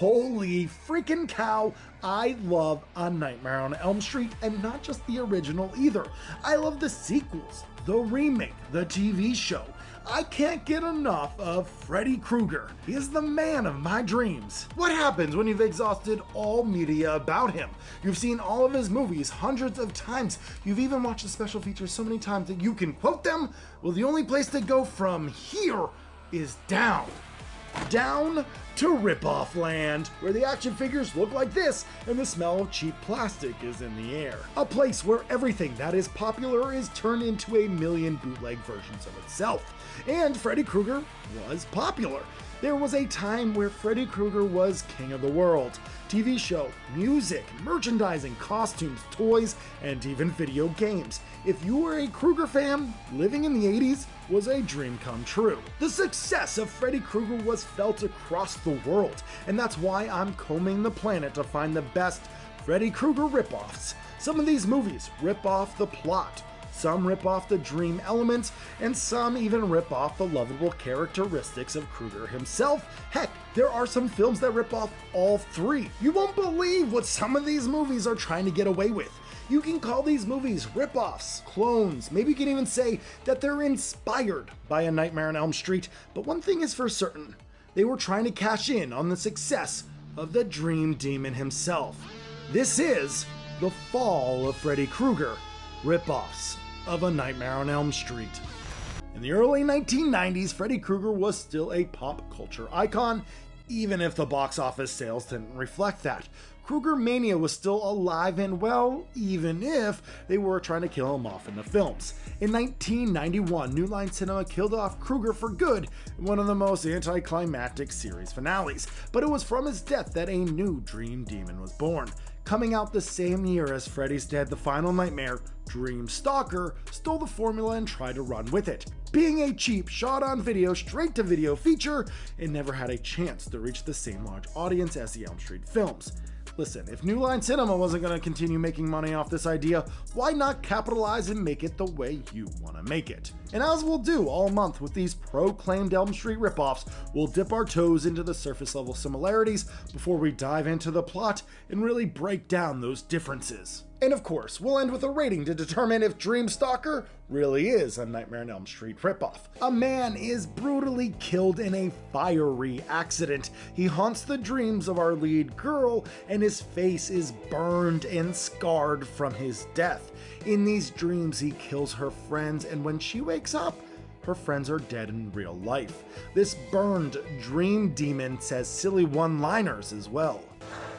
Holy freaking cow, I love A Nightmare on Elm Street, and not just the original either. I love the sequels, the remake, the TV show. I can't get enough of Freddy Krueger. He is the man of my dreams. What happens when you've exhausted all media about him? You've seen all of his movies hundreds of times. You've even watched the special features so many times that you can quote them. Well, the only place to go from here is down. Down to Ripoff Land, where the action figures look like this and the smell of cheap plastic is in the air. A place where everything that is popular is turned into a million bootleg versions of itself. And Freddy Krueger was popular. There was a time where Freddy Krueger was king of the world. TV show, music, merchandising, costumes, toys, and even video games. If you were a Krueger fan, living in the 80s was a dream come true. The success of Freddy Krueger was felt across the world, and that's why I'm combing the planet to find the best Freddy Krueger ripoffs. Some of these movies rip off the plot, some rip off the dream elements, and some even rip off the lovable characteristics of Krueger himself. Heck, there are some films that rip off all three. You won't believe what some of these movies are trying to get away with. You can call these movies rip-offs, clones, maybe you can even say that they're inspired by A Nightmare on Elm Street, but one thing is for certain, they were trying to cash in on the success of the Dream Demon himself. This is the Fall of Freddy Krueger, rip-offs of A Nightmare on Elm Street. In the early 1990s, Freddy Krueger was still a pop culture icon, even if the box office sales didn't reflect that. Krueger Mania was still alive and well, even if they were trying to kill him off in the films. In 1991, New Line Cinema killed off Krueger for good in one of the most anticlimactic series finales, but it was from his death that a new Dream Demon was born. Coming out the same year as Freddy's Dead: The Final Nightmare, Dream Stalker stole the formula and tried to run with it. Being a cheap, shot-on-video, straight-to-video feature, it never had a chance to reach the same large audience as the Elm Street films. Listen, if New Line Cinema wasn't going to continue making money off this idea, why not capitalize and make it the way you want to make it? And as we'll do all month with these proclaimed Elm Street ripoffs, we'll dip our toes into the surface level similarities before we dive into the plot and really break down those differences. And of course, we'll end with a rating to determine if Dream Stalker really is a Nightmare on Elm Street ripoff. A man is brutally killed in a fiery accident. He haunts the dreams of our lead girl, and his face is burned and scarred from his death. In these dreams, he kills her friends, and when she wakes up, her friends are dead in real life. This burned dream demon says silly one-liners as well.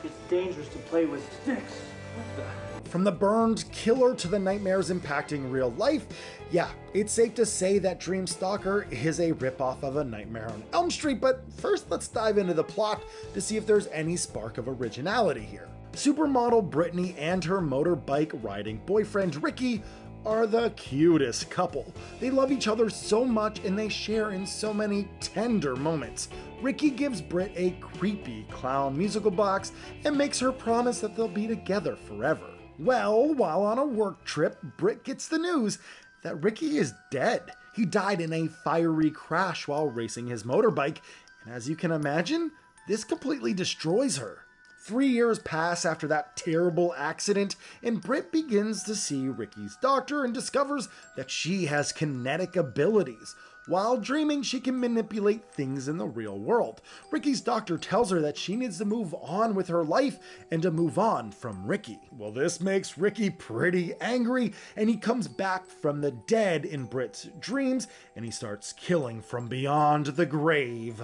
It's dangerous to play with sticks. What the? From the burned killer to the nightmares impacting real life, yeah, it's safe to say that Dream Stalker is a ripoff of A Nightmare on Elm Street, but first let's dive into the plot to see if there's any spark of originality here. Supermodel Brittany and her motorbike riding boyfriend Ricky are the cutest couple. They love each other so much and they share in so many tender moments. Ricky gives Britt a creepy clown musical box and makes her promise that they'll be together forever. Well, while on a work trip, Britt gets the news that Ricky is dead. He died in a fiery crash while racing his motorbike, and as you can imagine, this completely destroys her. 3 years pass after that terrible accident, and Britt begins to see Ricky's doctor and discovers that she has kinetic abilities. While dreaming, she can manipulate things in the real world. Ricky's doctor tells her that she needs to move on with her life and to move on from Ricky. Well, this makes Ricky pretty angry, and he comes back from the dead in Britt's dreams, and he starts killing from beyond the grave.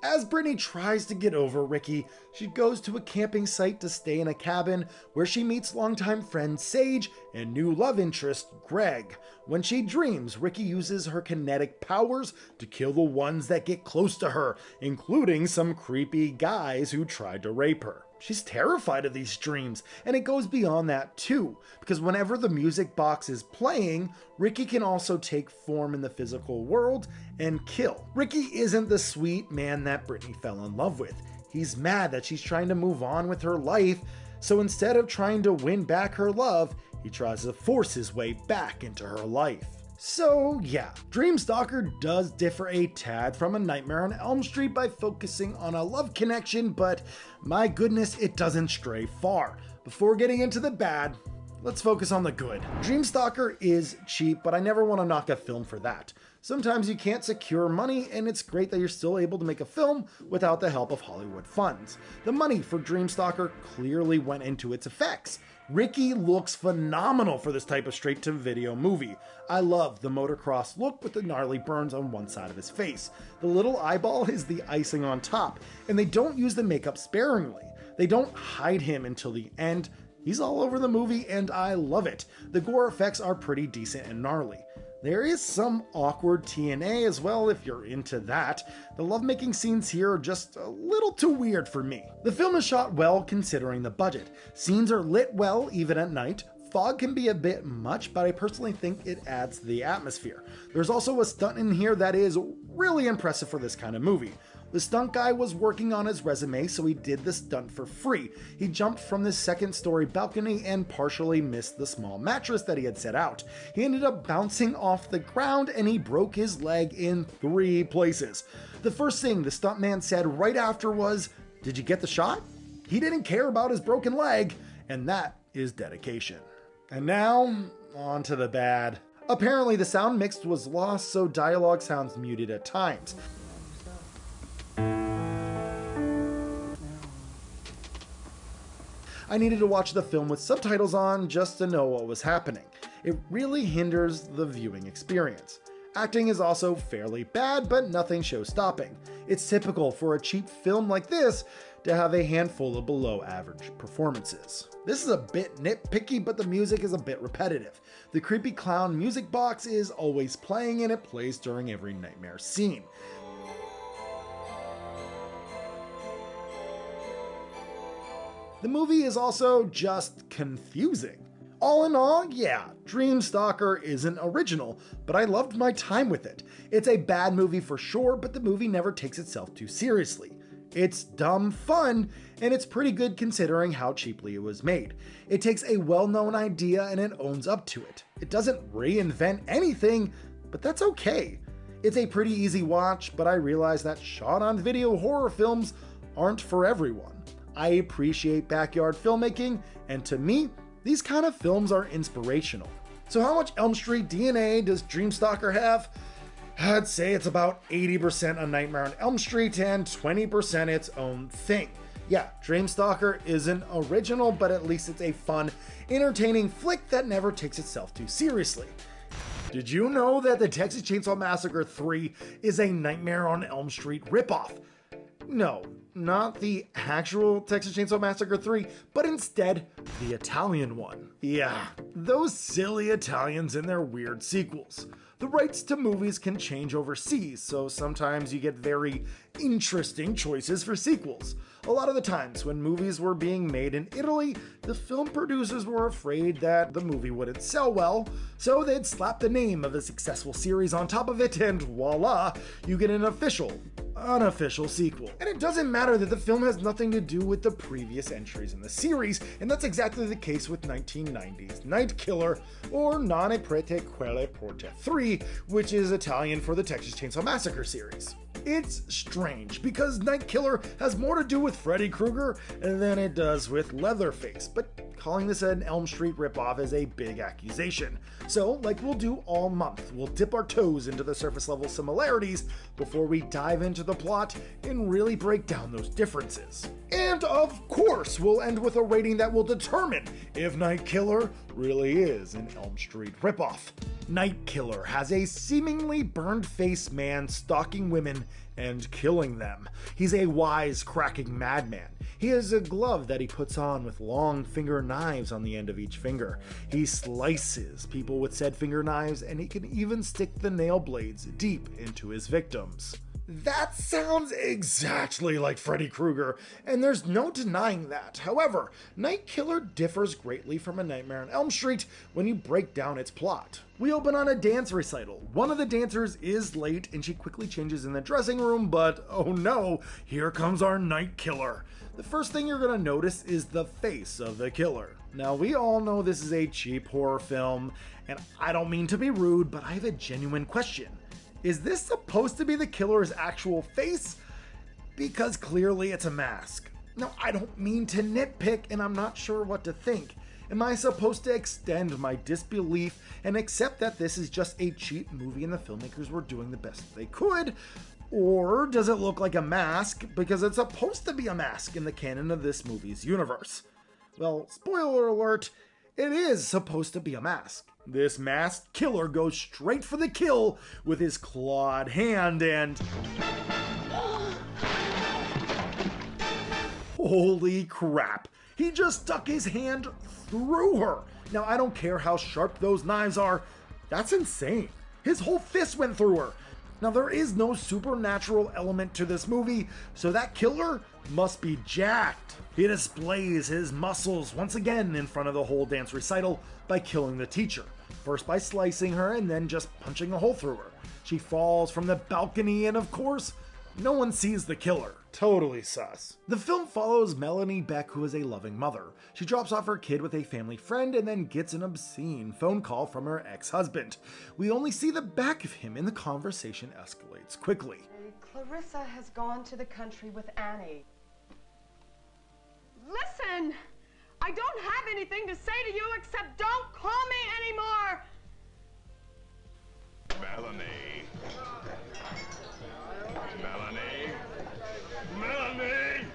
As Brittany tries to get over Ricky, she goes to a camping site to stay in a cabin where she meets longtime friend Sage and new love interest Greg. When she dreams, Ricky uses her kinetic powers to kill the ones that get close to her, including some creepy guys who tried to rape her. She's terrified of these dreams, and it goes beyond that too, because whenever the music box is playing, Ricky can also take form in the physical world and kill. Ricky isn't the sweet man that Brittany fell in love with. He's mad that she's trying to move on with her life, so instead of trying to win back her love, he tries to force his way back into her life. So yeah, Dreamstalker does differ a tad from A Nightmare on Elm Street by focusing on a love connection, but my goodness, it doesn't stray far. Before getting into the bad, let's focus on the good. Dreamstalker is cheap, but I never want to knock a film for that. Sometimes you can't secure money, and it's great that you're still able to make a film without the help of Hollywood funds. The money for Dreamstalker clearly went into its effects. Ricky looks phenomenal for this type of straight-to-video movie. I love the motocross look with the gnarly burns on one side of his face. The little eyeball is the icing on top, and they don't use the makeup sparingly. They don't hide him until the end. He's all over the movie, and I love it. The gore effects are pretty decent and gnarly. There is some awkward TNA as well if you're into that. The lovemaking scenes here are just a little too weird for me. The film is shot well considering the budget. Scenes are lit well even at night. Fog can be a bit much, but I personally think it adds to the atmosphere. There's also a stunt in here that is really impressive for this kind of movie. The stunt guy was working on his resume, so he did the stunt for free. He jumped from the second-story balcony and partially missed the small mattress that he had set out. He ended up bouncing off the ground and he broke his leg in 3 places. The first thing the stuntman said right after was, "Did you get the shot?" He didn't care about his broken leg, and that is dedication. And now, on to the bad. Apparently the sound mix was lost, so dialogue sounds muted at times. I needed to watch the film with subtitles on just to know what was happening. It really hinders the viewing experience. Acting is also fairly bad, but nothing show-stopping. It's typical for a cheap film like this to have a handful of below-average performances. This is a bit nitpicky, but the music is a bit repetitive. The creepy clown music box is always playing, and it plays during every nightmare scene. The movie is also just confusing. All in all, yeah, Dreamstalker isn't original, but I loved my time with it. It's a bad movie for sure, but the movie never takes itself too seriously. It's dumb fun, and it's pretty good considering how cheaply it was made. It takes a well-known idea and it owns up to it. It doesn't reinvent anything, but that's okay. It's a pretty easy watch, but I realize that shot-on-video horror films aren't for everyone. I appreciate backyard filmmaking, and to me, these kind of films are inspirational. So how much Elm Street DNA does Dreamstalker have? I'd say it's about 80% A Nightmare on Elm Street and 20% its own thing. Yeah, Dreamstalker isn't original, but at least it's a fun, entertaining flick that never takes itself too seriously. Did you know that the Texas Chainsaw Massacre 3 is a Nightmare on Elm Street ripoff? No, not the actual Texas Chainsaw Massacre 3, but instead the Italian one. Yeah, those silly Italians and their weird sequels. The rights to movies can change overseas, so sometimes you get very interesting choices for sequels. A lot of the times when movies were being made in Italy, the film producers were afraid that the movie wouldn't sell well, so they'd slap the name of a successful series on top of it, and voila, you get an unofficial sequel. And it doesn't matter that the film has nothing to do with the previous entries in the series, and that's exactly the case with 1990's Night Killer, or Non e prete quelle porte 3, which is Italian for the Texas Chainsaw Massacre series. It's strange, because Night Killer has more to do with Freddy Krueger than it does with Leatherface, but calling this an Elm Street ripoff is a big accusation. So, like we'll do all month, we'll dip our toes into the surface level similarities before we dive into the plot and really break down those differences. And of course, we'll end with a rating that will determine if Night Killer really is an Elm Street ripoff. Night Killer has a seemingly burned-faced man stalking women and killing them. He's a wisecracking madman. He has a glove that he puts on with long finger knives on the end of each finger. He slices people with said finger knives, and he can even stick the nail blades deep into his victims. That sounds exactly like Freddy Krueger, and there's no denying that. However, Night Killer differs greatly from A Nightmare on Elm Street when you break down its plot. We open on a dance recital. One of the dancers is late and she quickly changes in the dressing room, but oh no, here comes our Night Killer. The first thing you're gonna notice is the face of the killer. Now, we all know this is a cheap horror film, and I don't mean to be rude, but I have a genuine question. Is this supposed to be the killer's actual face? Because clearly it's a mask. Now, I don't mean to nitpick, and I'm not sure what to think. Am I supposed to extend my disbelief and accept that this is just a cheap movie and the filmmakers were doing the best they could? Or does it look like a mask because it's supposed to be a mask in the canon of this movie's universe? Well, spoiler alert, it is supposed to be a mask. This masked killer goes straight for the kill with his clawed hand and... holy crap! He just stuck his hand through her! Now, I don't care how sharp those knives are, that's insane. His whole fist went through her. Now, there is no supernatural element to this movie, so that killer must be jacked. He displays his muscles once again in front of the whole dance recital by killing the teacher. First by slicing her and then just punching a hole through her. She falls from the balcony and of course, no one sees the killer. Totally sus. The film follows Melanie Beck, who is a loving mother. She drops off her kid with a family friend and then gets an obscene phone call from her ex-husband. We only see the back of him and the conversation escalates quickly. Clarissa has gone to the country with Annie. Listen! I don't have anything to say to you except don't call me anymore! Melanie. Melanie. Melanie!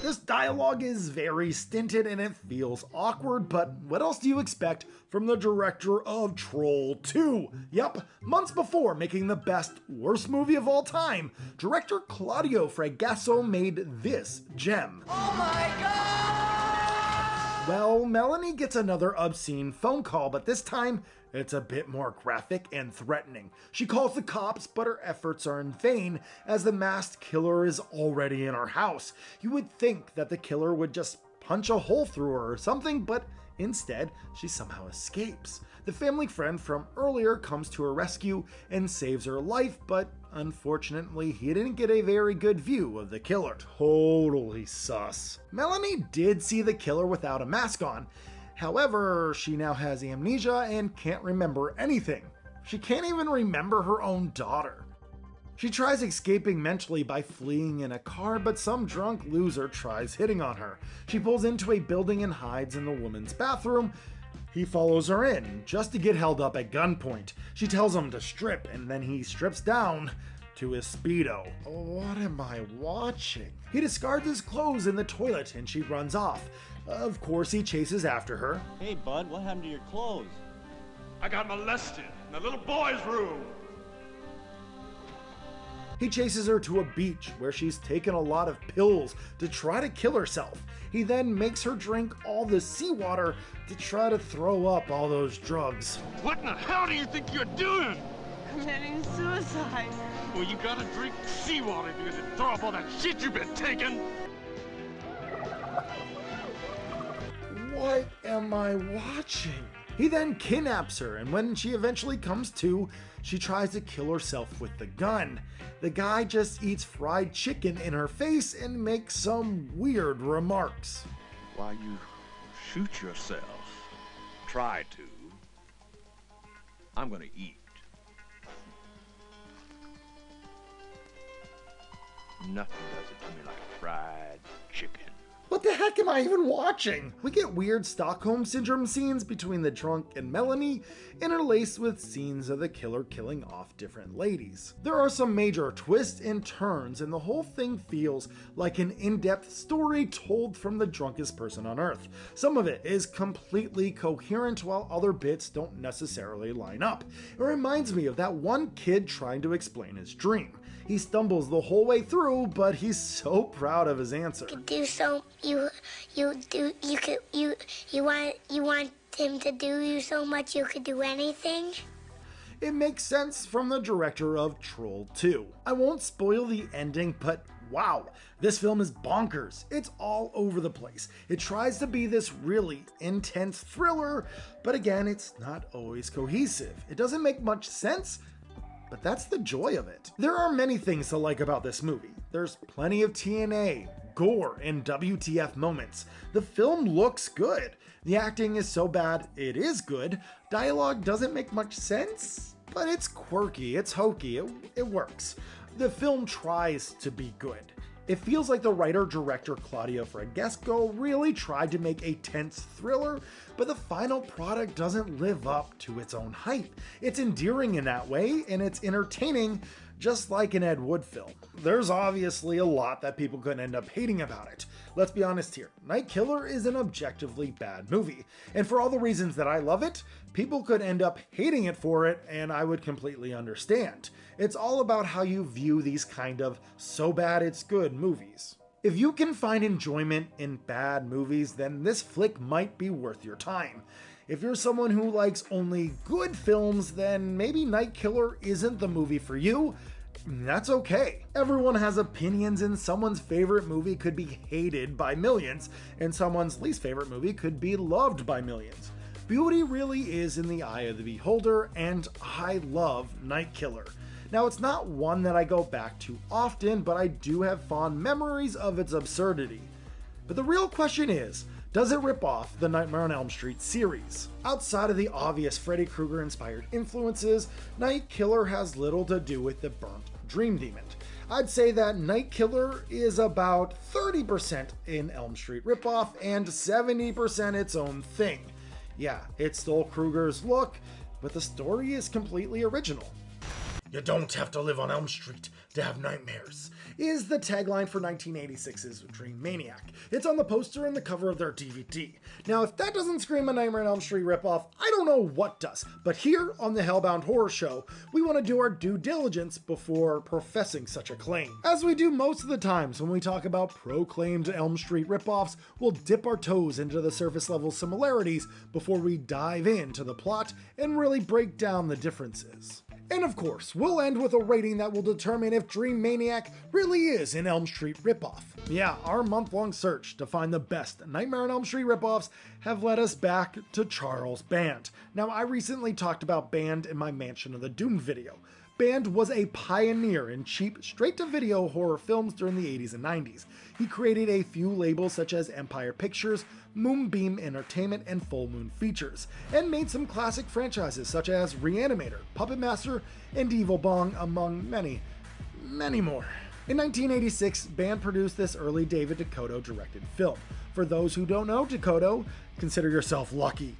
This dialogue is very stinted and it feels awkward, but what else do you expect from the director of Troll 2? Yep, months before making the best, worst movie of all time, director Claudio Fragasso made this gem. Oh my God! Well, Melanie gets another obscene phone call, but this time it's a bit more graphic and threatening. She calls the cops, but her efforts are in vain as the masked killer is already in her house. You would think that the killer would just punch a hole through her or something, but instead, she somehow escapes. The family friend from earlier comes to her rescue and saves her life, but unfortunately, he didn't get a very good view of the killer. Totally sus. Melanie did see the killer without a mask on. However, she now has amnesia and can't remember anything. She can't even remember her own daughter. She tries escaping mentally by fleeing in a car, but some drunk loser tries hitting on her. She pulls into a building and hides in the woman's bathroom. He follows her in, just to get held up at gunpoint. She tells him to strip, and then he strips down to his Speedo. What am I watching? He discards his clothes in the toilet, and she runs off. Of course, he chases after her. Hey, bud, what happened to your clothes? I got molested in the little boy's room. He chases her to a beach where she's taken a lot of pills to try to kill herself. He then makes her drink all the seawater to try to throw up all those drugs. What in the hell do you think you're doing? Committing suicide. Well, you gotta drink seawater if you're gonna throw up all that shit you've been taking. What am I watching? He then kidnaps her, and when she eventually comes to, she tries to kill herself with the gun. The guy just eats fried chicken in her face and makes some weird remarks. Why you shoot yourself? Try to. I'm gonna eat. Nothing does it to me like fried chicken. What the heck am I even watching? We get weird Stockholm Syndrome scenes between the drunk and Melanie, interlaced with scenes of the killer killing off different ladies. There are some major twists and turns, and the whole thing feels like an in-depth story told from the drunkest person on earth. Some of it is completely coherent, while other bits don't necessarily line up. It reminds me of that one kid trying to explain his dream. He stumbles the whole way through, but he's so proud of his answer. You want him to do you so much you could do anything? It makes sense from the director of Troll 2. I won't spoil the ending, but wow, this film is bonkers. It's all over the place. It tries to be this really intense thriller, but again, it's not always cohesive. It doesn't make much sense, but that's the joy of it. There are many things to like about this movie. There's plenty of TNA, gore, and WTF moments. The film looks good. The acting is so bad, it is good. Dialogue doesn't make much sense, but it's quirky, it's hokey, it works. The film tries to be good. It feels like the writer-director Claudio Fraggesco really tried to make a tense thriller, but the final product doesn't live up to its own hype. It's endearing in that way, and it's entertaining, just like an Ed Wood film. There's obviously a lot that people could end up hating about it. Let's be honest here, Night Killer is an objectively bad movie, and for all the reasons that I love it, people could end up hating it for it, and I would completely understand. It's all about how you view these kind of so bad it's good movies. If you can find enjoyment in bad movies, then this flick might be worth your time. If you're someone who likes only good films, then maybe Night Killer isn't the movie for you. That's okay. Everyone has opinions, and someone's favorite movie could be hated by millions, and someone's least favorite movie could be loved by millions. Beauty really is in the eye of the beholder, and I love Night Killer. Now, it's not one that I go back to often, but I do have fond memories of its absurdity. But the real question is, does it rip off the Nightmare on Elm Street series? Outside of the obvious Freddy Krueger inspired influences, Night Killer has little to do with the burnt dream demon. I'd say that Night Killer is about 30% an Elm Street ripoff and 70% its own thing. Yeah, it stole Krueger's look, but the story is completely original. "You don't have to live on Elm Street to have nightmares," is the tagline for 1986's Dreamaniac. It's on the poster and the cover of their DVD. Now, if that doesn't scream a Nightmare on Elm Street ripoff, I don't know what does. But here on the HellBound Horror Show, we want to do our due diligence before professing such a claim. As we do most of the times when we talk about proclaimed Elm Street ripoffs, we'll dip our toes into the surface level similarities before we dive into the plot and really break down the differences. And of course, we'll end with a rating that will determine if Dreamaniac really is an Elm Street ripoff. Yeah, our month-long search to find the best Nightmare on Elm Street ripoffs have led us back to Charles Band. Now, I recently talked about Band in my Mansion of the Doomed video. Band was a pioneer in cheap, straight-to-video horror films during the 80s and 90s. He created a few labels such as Empire Pictures, Moonbeam Entertainment, and Full Moon Features, and made some classic franchises such as Reanimator, Puppet Master, and Evil Bong, among many, many more. In 1986, Band produced this early David DeCoteau directed film. For those who don't know DeCoteau, consider yourself lucky.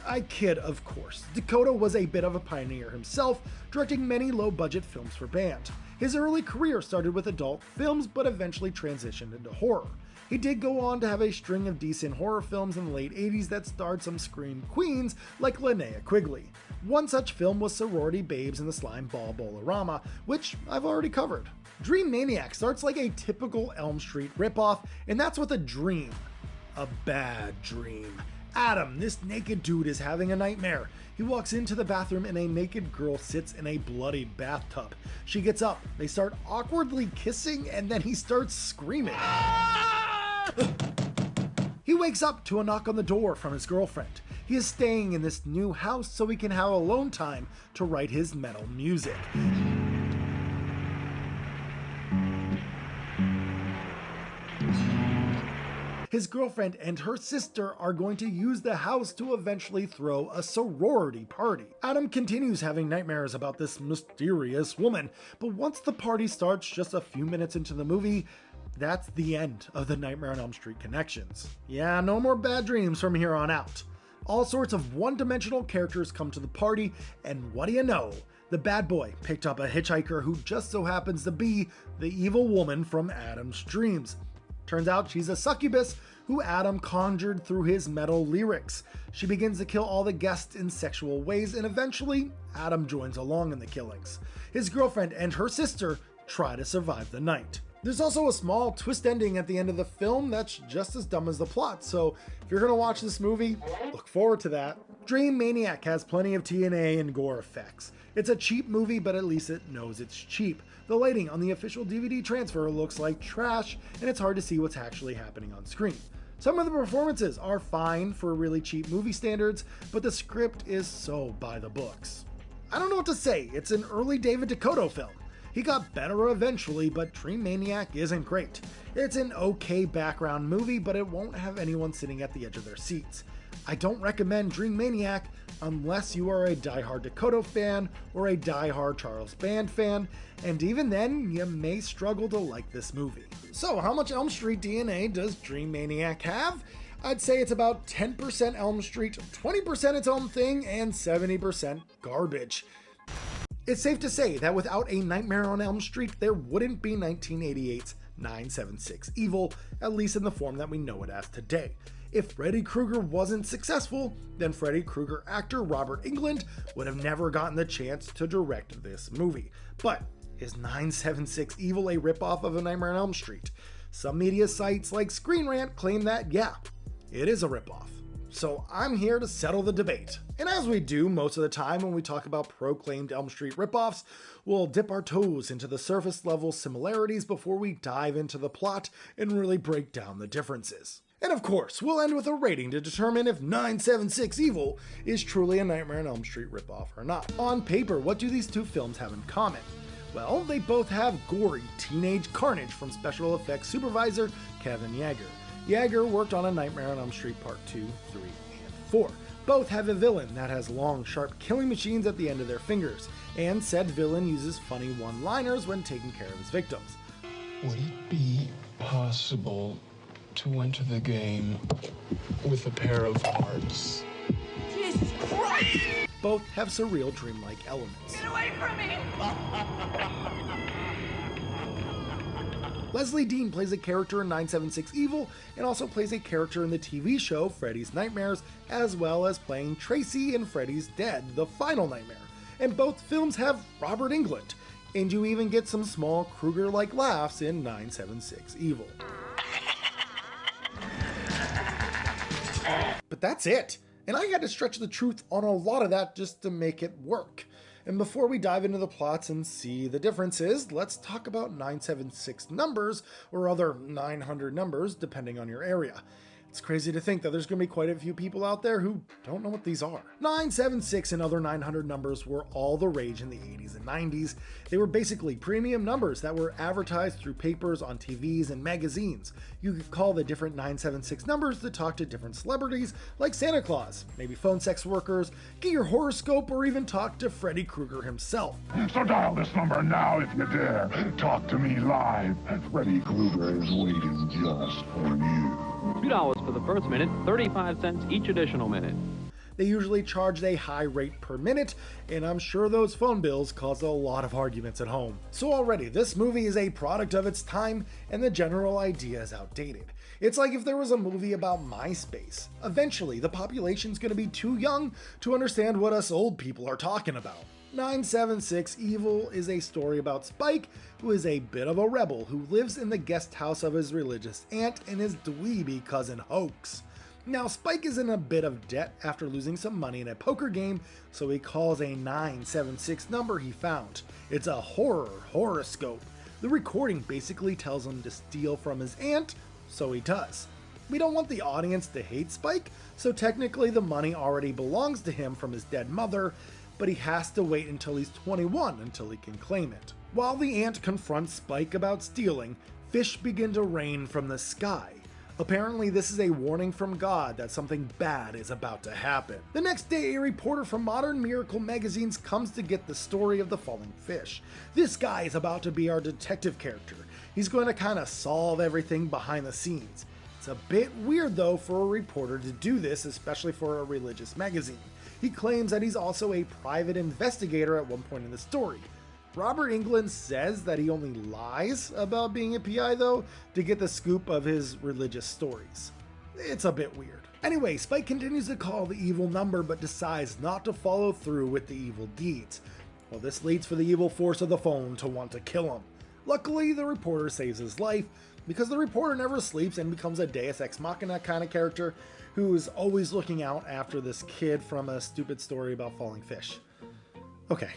I kid, of course. DeCoteau was a bit of a pioneer himself, directing many low-budget films for Band. His early career started with adult films, but eventually transitioned into horror. He did go on to have a string of decent horror films in the late 80s that starred some scream queens like Linnea Quigley. One such film was Sorority Babes in the Slime Ball Bolorama, which I've already covered. Dreamaniac starts like a typical Elm Street ripoff, and that's with a dream. A bad dream. Adam, this naked dude, is having a nightmare. He walks into the bathroom and a naked girl sits in a bloodied bathtub. She gets up, they start awkwardly kissing, and then he starts screaming. He wakes up to a knock on the door from his girlfriend. He is staying in this new house so he can have alone time to write his metal music. His girlfriend and her sister are going to use the house to eventually throw a sorority party. Adam continues having nightmares about this mysterious woman, but once the party starts just a few minutes into the movie, that's the end of the Nightmare on Elm Street connections. Yeah, no more bad dreams from here on out. All sorts of one-dimensional characters come to the party, and what do you know? The bad boy picked up a hitchhiker who just so happens to be the evil woman from Adam's dreams. Turns out she's a succubus who Adam conjured through his metal lyrics. She begins to kill all the guests in sexual ways, and eventually, Adam joins along in the killings. His girlfriend and her sister try to survive the night. There's also a small twist ending at the end of the film that's just as dumb as the plot, so if you're gonna watch this movie, look forward to that. Dreamaniac has plenty of TNA and gore effects. It's a cheap movie, but at least it knows it's cheap. The lighting on the official DVD transfer looks like trash, and it's hard to see what's actually happening on screen. Some of the performances are fine for really cheap movie standards, but the script is so by the books. I don't know what to say, it's an early David Dakota film. He got better eventually, but Dreamaniac isn't great. It's an okay background movie, but it won't have anyone sitting at the edge of their seats. I don't recommend Dreamaniac unless you are a diehard Dakota fan or a diehard Charles Band fan, and even then, you may struggle to like this movie. So, how much Elm Street DNA does Dreamaniac have? I'd say it's about 10% Elm Street, 20% its own thing, and 70% garbage. It's safe to say that without A Nightmare on Elm Street, there wouldn't be 1988's 976 Evil, at least in the form that we know it as today. If Freddy Krueger wasn't successful, then Freddy Krueger actor Robert Englund would have never gotten the chance to direct this movie. But is 976 Evil a ripoff of A Nightmare on Elm Street? Some media sites like Screen Rant claim that, yeah, it is a ripoff. So I'm here to settle the debate. And as we do most of the time when we talk about proclaimed Elm Street ripoffs, we'll dip our toes into the surface level similarities before we dive into the plot and really break down the differences. And of course, we'll end with a rating to determine if 976 Evil is truly a Nightmare on Elm Street ripoff or not. On paper, what do these two films have in common? Well, they both have gory teenage carnage from special effects supervisor Kevin Yeager. Yeager worked on A Nightmare on Elm Street Part 2, 3, and 4. Both have a villain that has long, sharp killing machines at the end of their fingers, and said villain uses funny one-liners when taking care of his victims. Would it be possible to enter the game with a pair of hearts? Jesus Christ! Both have surreal dreamlike elements. Get away from me! Leslie Dean plays a character in 976 Evil and also plays a character in the TV show Freddy's Nightmares, as well as playing Tracy in Freddy's Dead, The Final Nightmare. And both films have Robert Englund, and you even get some small Krueger-like laughs in 976 Evil. But that's it, and I had to stretch the truth on a lot of that just to make it work. And before we dive into the plots and see the differences, let's talk about 976 numbers, or other 900 numbers, depending on your area. It's crazy to think that there's going to be quite a few people out there who don't know what these are. 976 and other 900 numbers were all the rage in the 80s and 90s. They were basically premium numbers that were advertised through papers, on TVs, and magazines. You could call the different 976 numbers to talk to different celebrities like Santa Claus, maybe phone sex workers, get your horoscope, or even talk to Freddy Krueger himself. So dial this number now if you dare. Talk to me live. Freddy Krueger is waiting just for you. $2 for the first minute, 35 cents each additional minute. They usually charge a high rate per minute, and I'm sure those phone bills caused a lot of arguments at home. So already, this movie is a product of its time, and the general idea is outdated. It's like if there was a movie about MySpace. Eventually, the population's gonna be too young to understand what us old people are talking about. 976 Evil is a story about Spike, who is a bit of a rebel who lives in the guest house of his religious aunt and his dweeby cousin Hoax. Now, Spike is in a bit of debt after losing some money in a poker game, so he calls a 976 number he found. It's a horoscope. The recording basically tells him to steal from his aunt, so he does. We don't want the audience to hate Spike, so technically the money already belongs to him from his dead mother, but he has to wait until he's 21 until he can claim it. While the aunt confronts Spike about stealing, fish begin to rain from the sky. Apparently this is a warning from God that something bad is about to happen. The next day, a reporter from Modern Miracle magazines comes to get the story of the falling fish. This guy is about to be our detective character. He's going to kind of solve everything behind the scenes. It's a bit weird though for a reporter to do this, especially for a religious magazine. He claims that he's also a private investigator at one point in the story. Robert Englund says that he only lies about being a PI though, to get the scoop of his religious stories. It's a bit weird. Anyway, Spike continues to call the evil number but decides not to follow through with the evil deeds. Well, this leads for the evil force of the phone to want to kill him. Luckily, the reporter saves his life, because the reporter never sleeps and becomes a Deus Ex Machina kind of character who is always looking out after this kid from a stupid story about falling fish. Okay.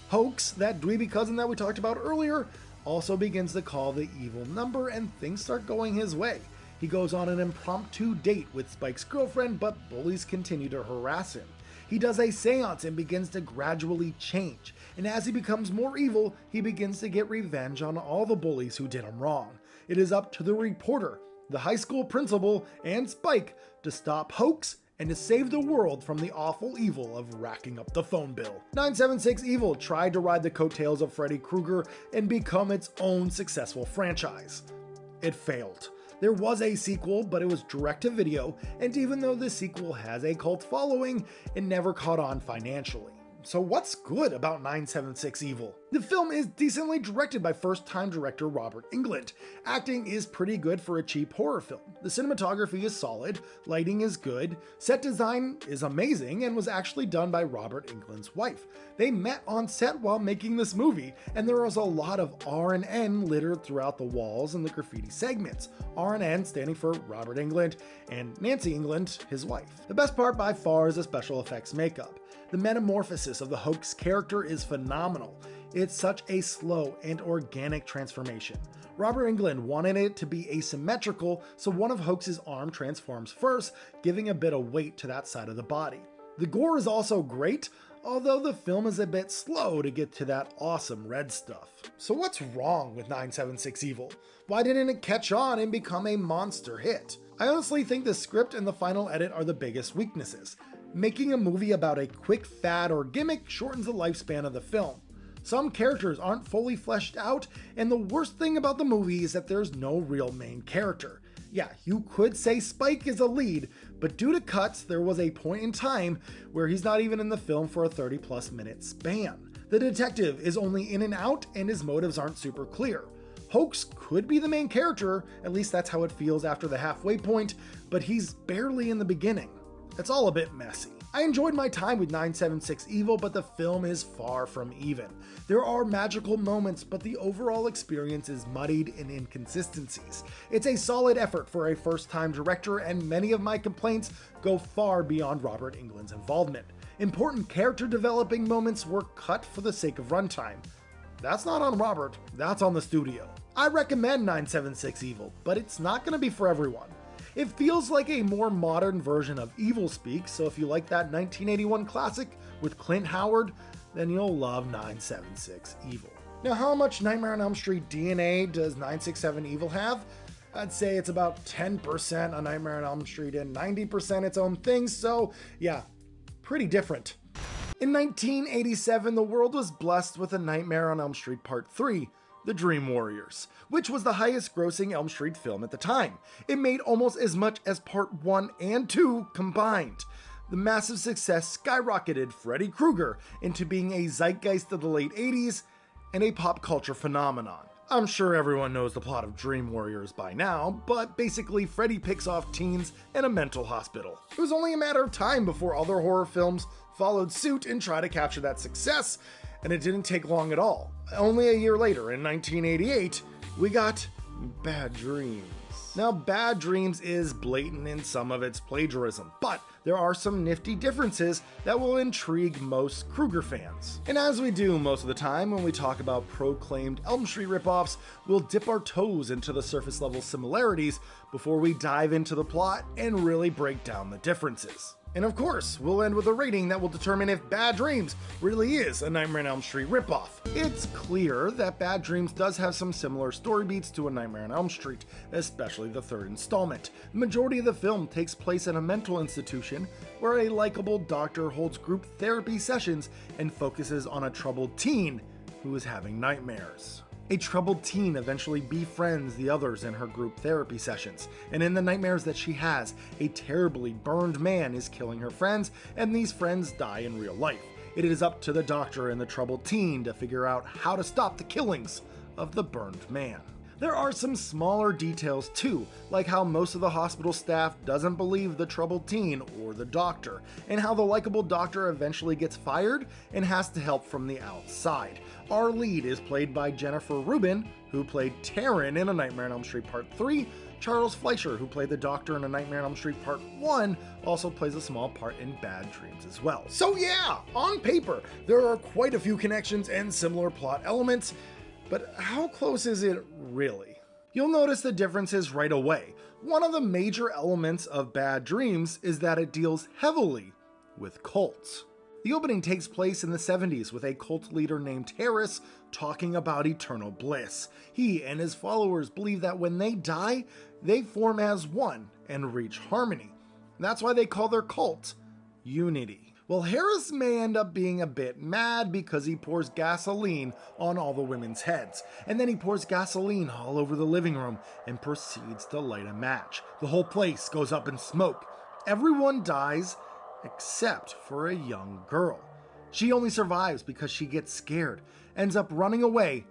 Hoax, that dweeby cousin that we talked about earlier, also begins to call the evil number and things start going his way. He goes on an impromptu date with Spike's girlfriend, but bullies continue to harass him. He does a seance and begins to gradually change, and as he becomes more evil, he begins to get revenge on all the bullies who did him wrong. It is up to the reporter, the high school principal, and Spike to stop Hoax and to save the world from the awful evil of racking up the phone bill. 976 Evil tried to ride the coattails of Freddy Krueger and become its own successful franchise. It failed. There was a sequel, but it was direct-to-video, and even though the sequel has a cult following, it never caught on financially. So what's good about 976 Evil? The film is decently directed by first-time director Robert Englund. Acting is pretty good for a cheap horror film. The cinematography is solid, lighting is good, set design is amazing, and was actually done by Robert Englund's wife. They met on set while making this movie, and there was a lot of R and N littered throughout the walls and the graffiti segments. R and N standing for Robert Englund and Nancy Englund, his wife. The best part by far is the special effects makeup. The metamorphosis of the Hoax character is phenomenal. It's such a slow and organic transformation. Robert Englund wanted it to be asymmetrical, so one of Hoax's arm transforms first, giving a bit of weight to that side of the body. The gore is also great, although the film is a bit slow to get to that awesome red stuff. So what's wrong with 976 Evil? Why didn't it catch on and become a monster hit? I honestly think the script and the final edit are the biggest weaknesses. Making a movie about a quick fad or gimmick shortens the lifespan of the film. Some characters aren't fully fleshed out, and the worst thing about the movie is that there's no real main character. Yeah, you could say Spike is a lead, but due to cuts, there was a point in time where he's not even in the film for a 30+ minute span. The detective is only in and out, and his motives aren't super clear. Hoax could be the main character, at least that's how it feels after the halfway point, but he's barely in the beginning. It's all a bit messy. I enjoyed my time with 976 Evil, but the film is far from even. There are magical moments, but the overall experience is muddied in inconsistencies. It's a solid effort for a first-time director, and many of my complaints go far beyond Robert Englund's involvement. Important character developing moments were cut for the sake of runtime. That's not on Robert, that's on the studio. I recommend 976 Evil, but it's not going to be for everyone. It feels like a more modern version of Evil Speak, so if you like that 1981 classic with Clint Howard, then you'll love 976 Evil. Now, how much Nightmare on Elm Street DNA does 967 Evil have? I'd say it's about 10% a Nightmare on Elm Street and 90% its own thing, so yeah, pretty different. In 1987, the world was blessed with A Nightmare on Elm Street Part 3, The Dream Warriors, which was the highest grossing Elm Street film at the time. It made almost as much as Part 1 and 2 combined. The massive success skyrocketed Freddy Krueger into being a zeitgeist of the late 80s and a pop culture phenomenon. I'm sure everyone knows the plot of Dream Warriors by now, but basically Freddy picks off teens in a mental hospital. It was only a matter of time before other horror films followed suit and tried to capture that success, and it didn't take long at all. Only a year later, in 1988, we got Bad Dreams. Now, Bad Dreams is blatant in some of its plagiarism, but there are some nifty differences that will intrigue most Krueger fans. And as we do most of the time when we talk about proclaimed Elm Street ripoffs, we'll dip our toes into the surface level similarities before we dive into the plot and really break down the differences. And of course, we'll end with a rating that will determine if Bad Dreams really is a Nightmare on Elm Street ripoff. It's clear that Bad Dreams does have some similar story beats to A Nightmare on Elm Street, especially the third installment. The majority of the film takes place in a mental institution where a likable doctor holds group therapy sessions and focuses on a troubled teen who is having nightmares. A troubled teen eventually befriends the others in her group therapy sessions, and in the nightmares that she has, a terribly burned man is killing her friends, and these friends die in real life. It is up to the doctor and the troubled teen to figure out how to stop the killings of the burned man. There are some smaller details too, like how most of the hospital staff doesn't believe the troubled teen or the doctor, and how the likable doctor eventually gets fired and has to help from the outside. Our lead is played by Jennifer Rubin, who played Taryn in A Nightmare on Elm Street Part 3. Charles Fleischer, who played the Doctor in A Nightmare on Elm Street Part 1, also plays a small part in Bad Dreams as well. So yeah, on paper, there are quite a few connections and similar plot elements, but how close is it really? You'll notice the differences right away. One of the major elements of Bad Dreams is that it deals heavily with cults. The opening takes place in the 70s with a cult leader named Harris talking about eternal bliss. He and his followers believe that when they die, they form as one and reach harmony. That's why they call their cult Unity. Well, Harris may end up being a bit mad because he pours gasoline on all the women's heads, and then he pours gasoline all over the living room and proceeds to light a match. The whole place goes up in smoke. Everyone dies except for a young girl. She only survives because she gets scared, ends up running away,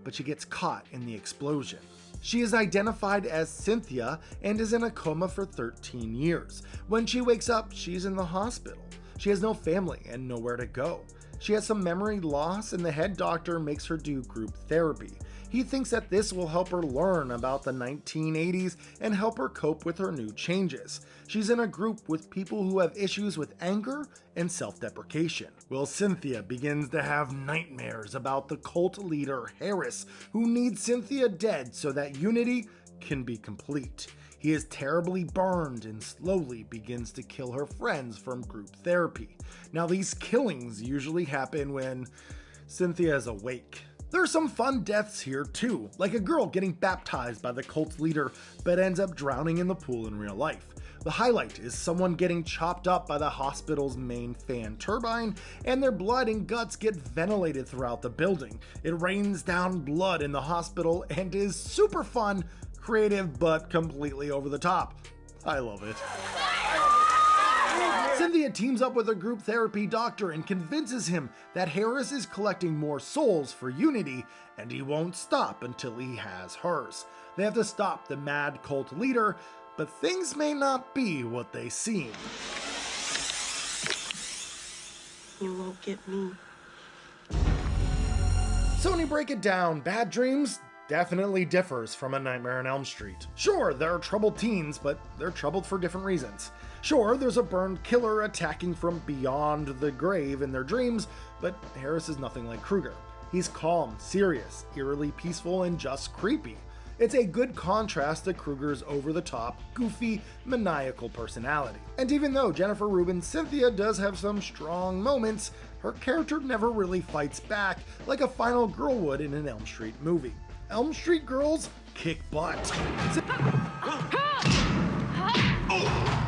but she gets caught in the explosion. She is identified as Cynthia and is in a coma for 13 years. When she wakes up, she's in the hospital. She has no family and nowhere to go. She has some memory loss and the head doctor makes her do group therapy. He thinks that this will help her learn about the 1980s and help her cope with her new changes. She's in a group with people who have issues with anger and self-deprecation. Well, Cynthia begins to have nightmares about the cult leader Harris, who needs Cynthia dead so that Unity can be complete. He is terribly burned and slowly begins to kill her friends from group therapy. Now, these killings usually happen when Cynthia is awake. There are some fun deaths here too, like a girl getting baptized by the cult leader but ends up drowning in the pool in real life. The highlight is someone getting chopped up by the hospital's main fan turbine, and their blood and guts get ventilated throughout the building. It rains down blood in the hospital and is super fun, creative, but completely over the top. I love it. Cynthia teams up with a group therapy doctor and convinces him that Harris is collecting more souls for Unity, and he won't stop until he has hers. They have to stop the mad cult leader, but things may not be what they seem. You won't get me. So when you break it down, Bad Dreams definitely differs from A Nightmare on Elm Street. Sure, there are troubled teens, but they're troubled for different reasons. Sure, there's a burned killer attacking from beyond the grave in their dreams, but Harris is nothing like Krueger. He's calm, serious, eerily peaceful, and just creepy. It's a good contrast to Krueger's over-the-top, goofy, maniacal personality. And even though Jennifer Rubin's Cynthia does have some strong moments, her character never really fights back like a final girl would in an Elm Street movie. Elm Street girls kick butt.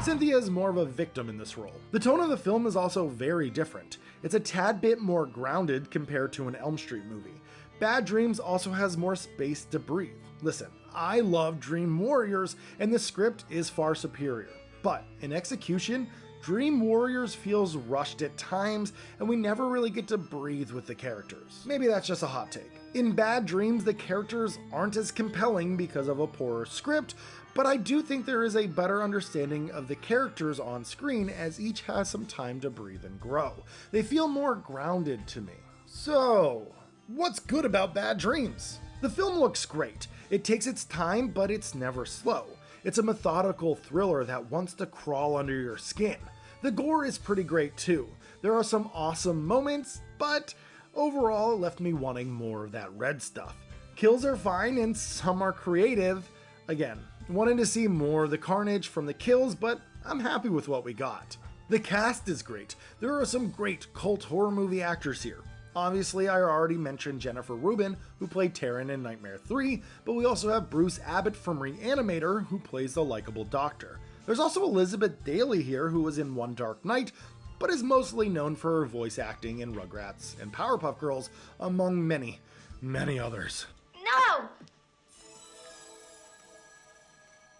Cynthia is more of a victim in this role. The tone of the film is also very different. It's a tad bit more grounded compared to an Elm Street movie. Bad Dreams also has more space to breathe. Listen, I love Dream Warriors, and the script is far superior. But in execution, Dream Warriors feels rushed at times, and we never really get to breathe with the characters. Maybe that's just a hot take. In Bad Dreams, the characters aren't as compelling because of a poorer script, but I do think there is a better understanding of the characters on screen as each has some time to breathe and grow. They feel more grounded to me. So, what's good about Bad Dreams? The film looks great. It takes its time, but it's never slow. It's a methodical thriller that wants to crawl under your skin. The gore is pretty great too. There are some awesome moments, but overall it left me wanting more of that red stuff. Kills are fine and some are creative. Again, wanted to see more of the carnage from the kills, but I'm happy with what we got. The cast is great. There are some great cult horror movie actors here. Obviously, I already mentioned Jennifer Rubin, who played Taryn in Nightmare 3, but we also have Bruce Abbott from Reanimator, who plays the likable doctor. There's also Elizabeth Daily here, who was in One Dark Night, but is mostly known for her voice acting in Rugrats and Powerpuff Girls, among many, many others. No!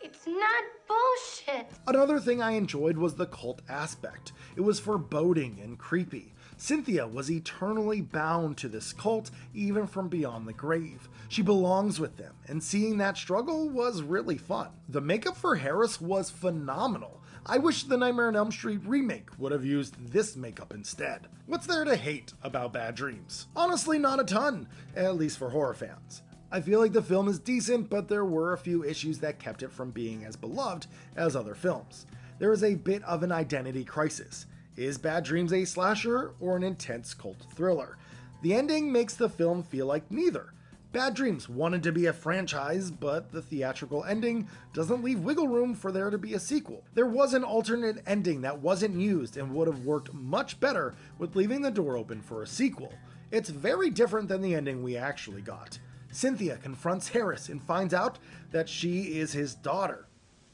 It's not bullshit. Another thing I enjoyed was the cult aspect. It was foreboding and creepy. Cynthia was eternally bound to this cult, even from beyond the grave. She belongs with them, and seeing that struggle was really fun. The makeup for Harris was phenomenal. I wish the Nightmare on Elm Street remake would have used this makeup instead. What's there to hate about Bad Dreams? Honestly, not a ton, at least for horror fans. I feel like the film is decent, but there were a few issues that kept it from being as beloved as other films. There is a bit of an identity crisis. Is Bad Dreams a slasher or an intense cult thriller? The ending makes the film feel like neither. Bad Dreams wanted to be a franchise, but the theatrical ending doesn't leave wiggle room for there to be a sequel. There was an alternate ending that wasn't used and would have worked much better with leaving the door open for a sequel. It's very different than the ending we actually got. Cynthia confronts Harris and finds out that she is his daughter.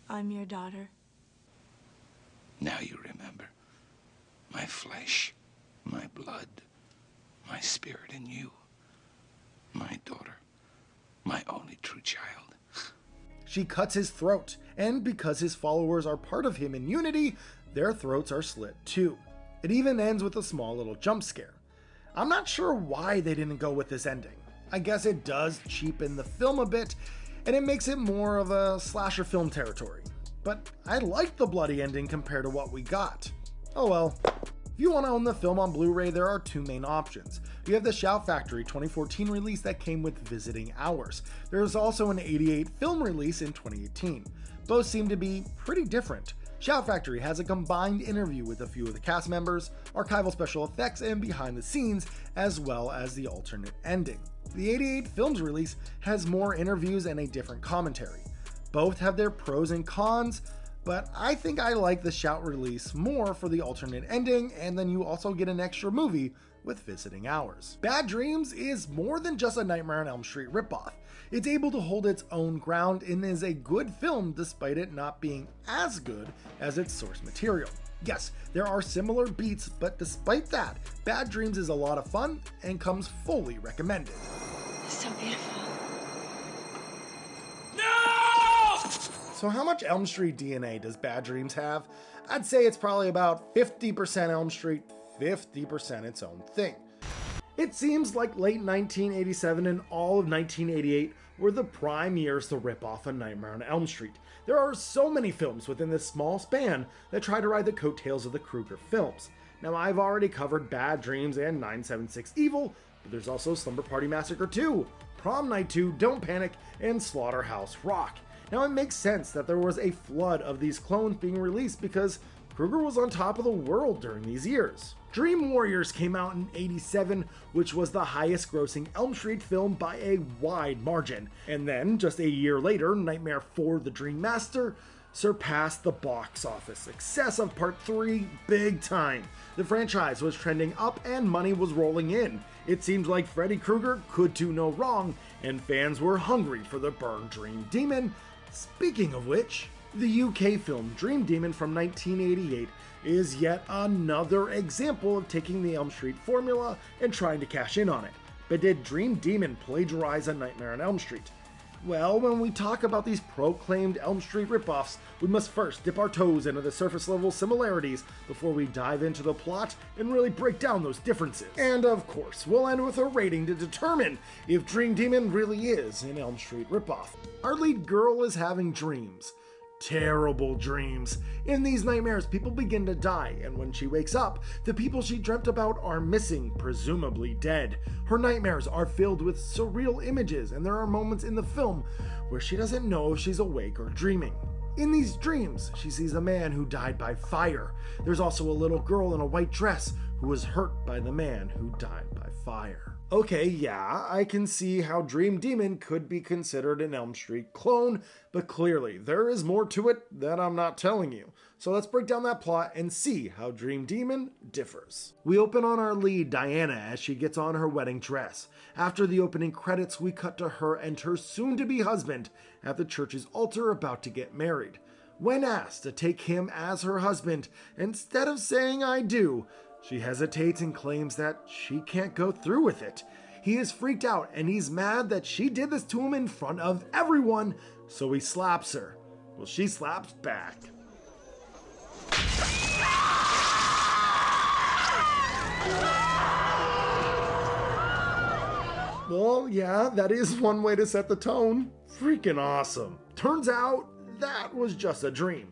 I'm your daughter. Now you remember. My flesh, my blood, my spirit in you. My daughter, my only true child. She cuts his throat, and because his followers are part of him in unity, their throats are slit too. It even ends with a small little jump scare. I'm not sure why they didn't go with this ending. I guess it does cheapen the film a bit, and it makes it more of a slasher film territory. But I like the bloody ending compared to what we got. Oh well. If you want to own the film on Blu-ray, there are two main options. You have the Shout Factory 2014 release that came with visiting hours. There is also an 88 film release in 2018. Both seem to be pretty different. Shout Factory has a combined interview with a few of the cast members, archival special effects, and behind the scenes, as well as the alternate ending. The 88 films release has more interviews and a different commentary. Both have their pros and cons, but I think I like the Shout release more for the alternate ending, and then you also get an extra movie with visiting hours. Bad Dreams is more than just a Nightmare on Elm Street ripoff. It's able to hold its own ground and is a good film despite it not being as good as its source material. Yes, there are similar beats, but despite that, Bad Dreams is a lot of fun and comes fully recommended. So beautiful. So how much Elm Street DNA does Bad Dreams have? I'd say it's probably about 50% Elm Street, 50% its own thing. It seems like late 1987 and all of 1988 were the prime years to rip off A Nightmare on Elm Street. There are so many films within this small span that try to ride the coattails of the Krueger films. Now I've already covered Bad Dreams and 976 Evil, but there's also Slumber Party Massacre 2, Prom Night 2, Don't Panic, and Slaughterhouse Rock. Now it makes sense that there was a flood of these clones being released because Krueger was on top of the world during these years. Dream Warriors came out in '87, which was the highest grossing Elm Street film by a wide margin. And then, just a year later, Nightmare 4: The Dream Master surpassed the box office success of Part 3 big time. The franchise was trending up and money was rolling in. It seemed like Freddy Krueger could do no wrong, and fans were hungry for the burned Dream Demon. Speaking of which, the UK film Dream Demon from 1988 is yet another example of taking the Elm Street formula and trying to cash in on it. But did Dream Demon plagiarize A Nightmare on Elm Street? Well, when we talk about these proclaimed Elm Street ripoffs, we must first dip our toes into the surface level similarities before we dive into the plot and really break down those differences. And of course, we'll end with a rating to determine if Dream Demon really is an Elm Street ripoff. Our lead girl is having dreams. Terrible dreams. In these nightmares, people begin to die, and when she wakes up, the people she dreamt about are missing, presumably dead. Her nightmares are filled with surreal images, and there are moments in the film where she doesn't know if she's awake or dreaming. In these dreams, she sees a man who died by fire. There's also a little girl in a white dress who was hurt by the man who died by fire. Okay, yeah, I can see how Dream Demon could be considered an Elm Street clone, but clearly there is more to it that I'm not telling you. So let's break down that plot and see how Dream Demon differs. We open on our lead, Diana, as she gets on her wedding dress. After the opening credits, we cut to her and her soon-to-be husband at the church's altar about to get married. When asked to take him as her husband, instead of saying "I do," she hesitates and claims that she can't go through with it. He is freaked out and he's mad that she did this to him in front of everyone, so he slaps her. Well, she slaps back. Well, yeah, that is one way to set the tone. Freaking awesome. Turns out that was just a dream.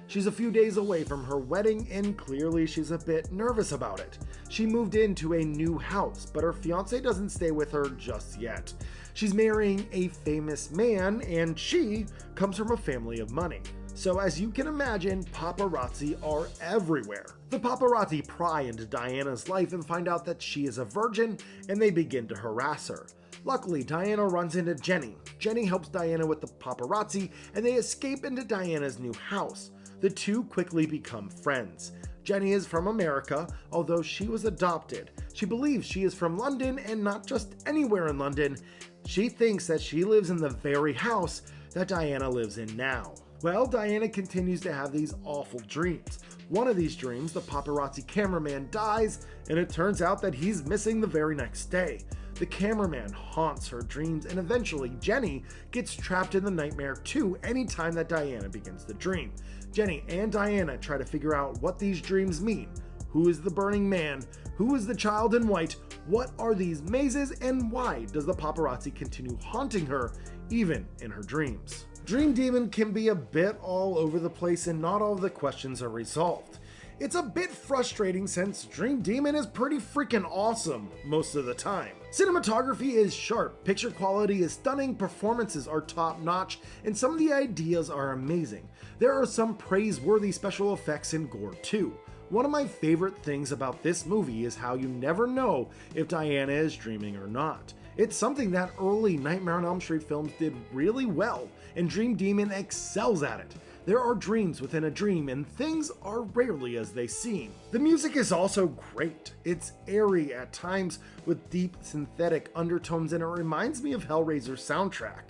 She's a few days away from her wedding and clearly she's a bit nervous about it. She moved into a new house, but her fiance doesn't stay with her just yet. She's marrying a famous man and she comes from a family of money. So as you can imagine, paparazzi are everywhere. The paparazzi pry into Diana's life and find out that she is a virgin and they begin to harass her. Luckily, Diana runs into Jenny. Jenny helps Diana with the paparazzi and they escape into Diana's new house. The two quickly become friends. Jenny is from America, although she was adopted. She believes she is from London and not just anywhere in London. She thinks that she lives in the very house that Diana lives in now. Well, Diana continues to have these awful dreams. One of these dreams, the paparazzi cameraman dies, and it turns out that he's missing the very next day. The cameraman haunts her dreams, and eventually Jenny gets trapped in the nightmare too anytime that Diana begins the dream. Jenny and Diana try to figure out what these dreams mean. Who is the burning man? Who is the child in white? What are these mazes? And why does the paparazzi continue haunting her even in her dreams? Dream Demon can be a bit all over the place and not all of the questions are resolved. It's a bit frustrating since Dream Demon is pretty freaking awesome most of the time. Cinematography is sharp, picture quality is stunning, performances are top notch, and some of the ideas are amazing. There are some praiseworthy special effects and gore too. One of my favorite things about this movie is how you never know if Diana is dreaming or not. It's something that early Nightmare on Elm Street films did really well, and Dream Demon excels at it. There are dreams within a dream, and things are rarely as they seem. The music is also great. It's airy at times with deep synthetic undertones, and it reminds me of Hellraiser's soundtrack.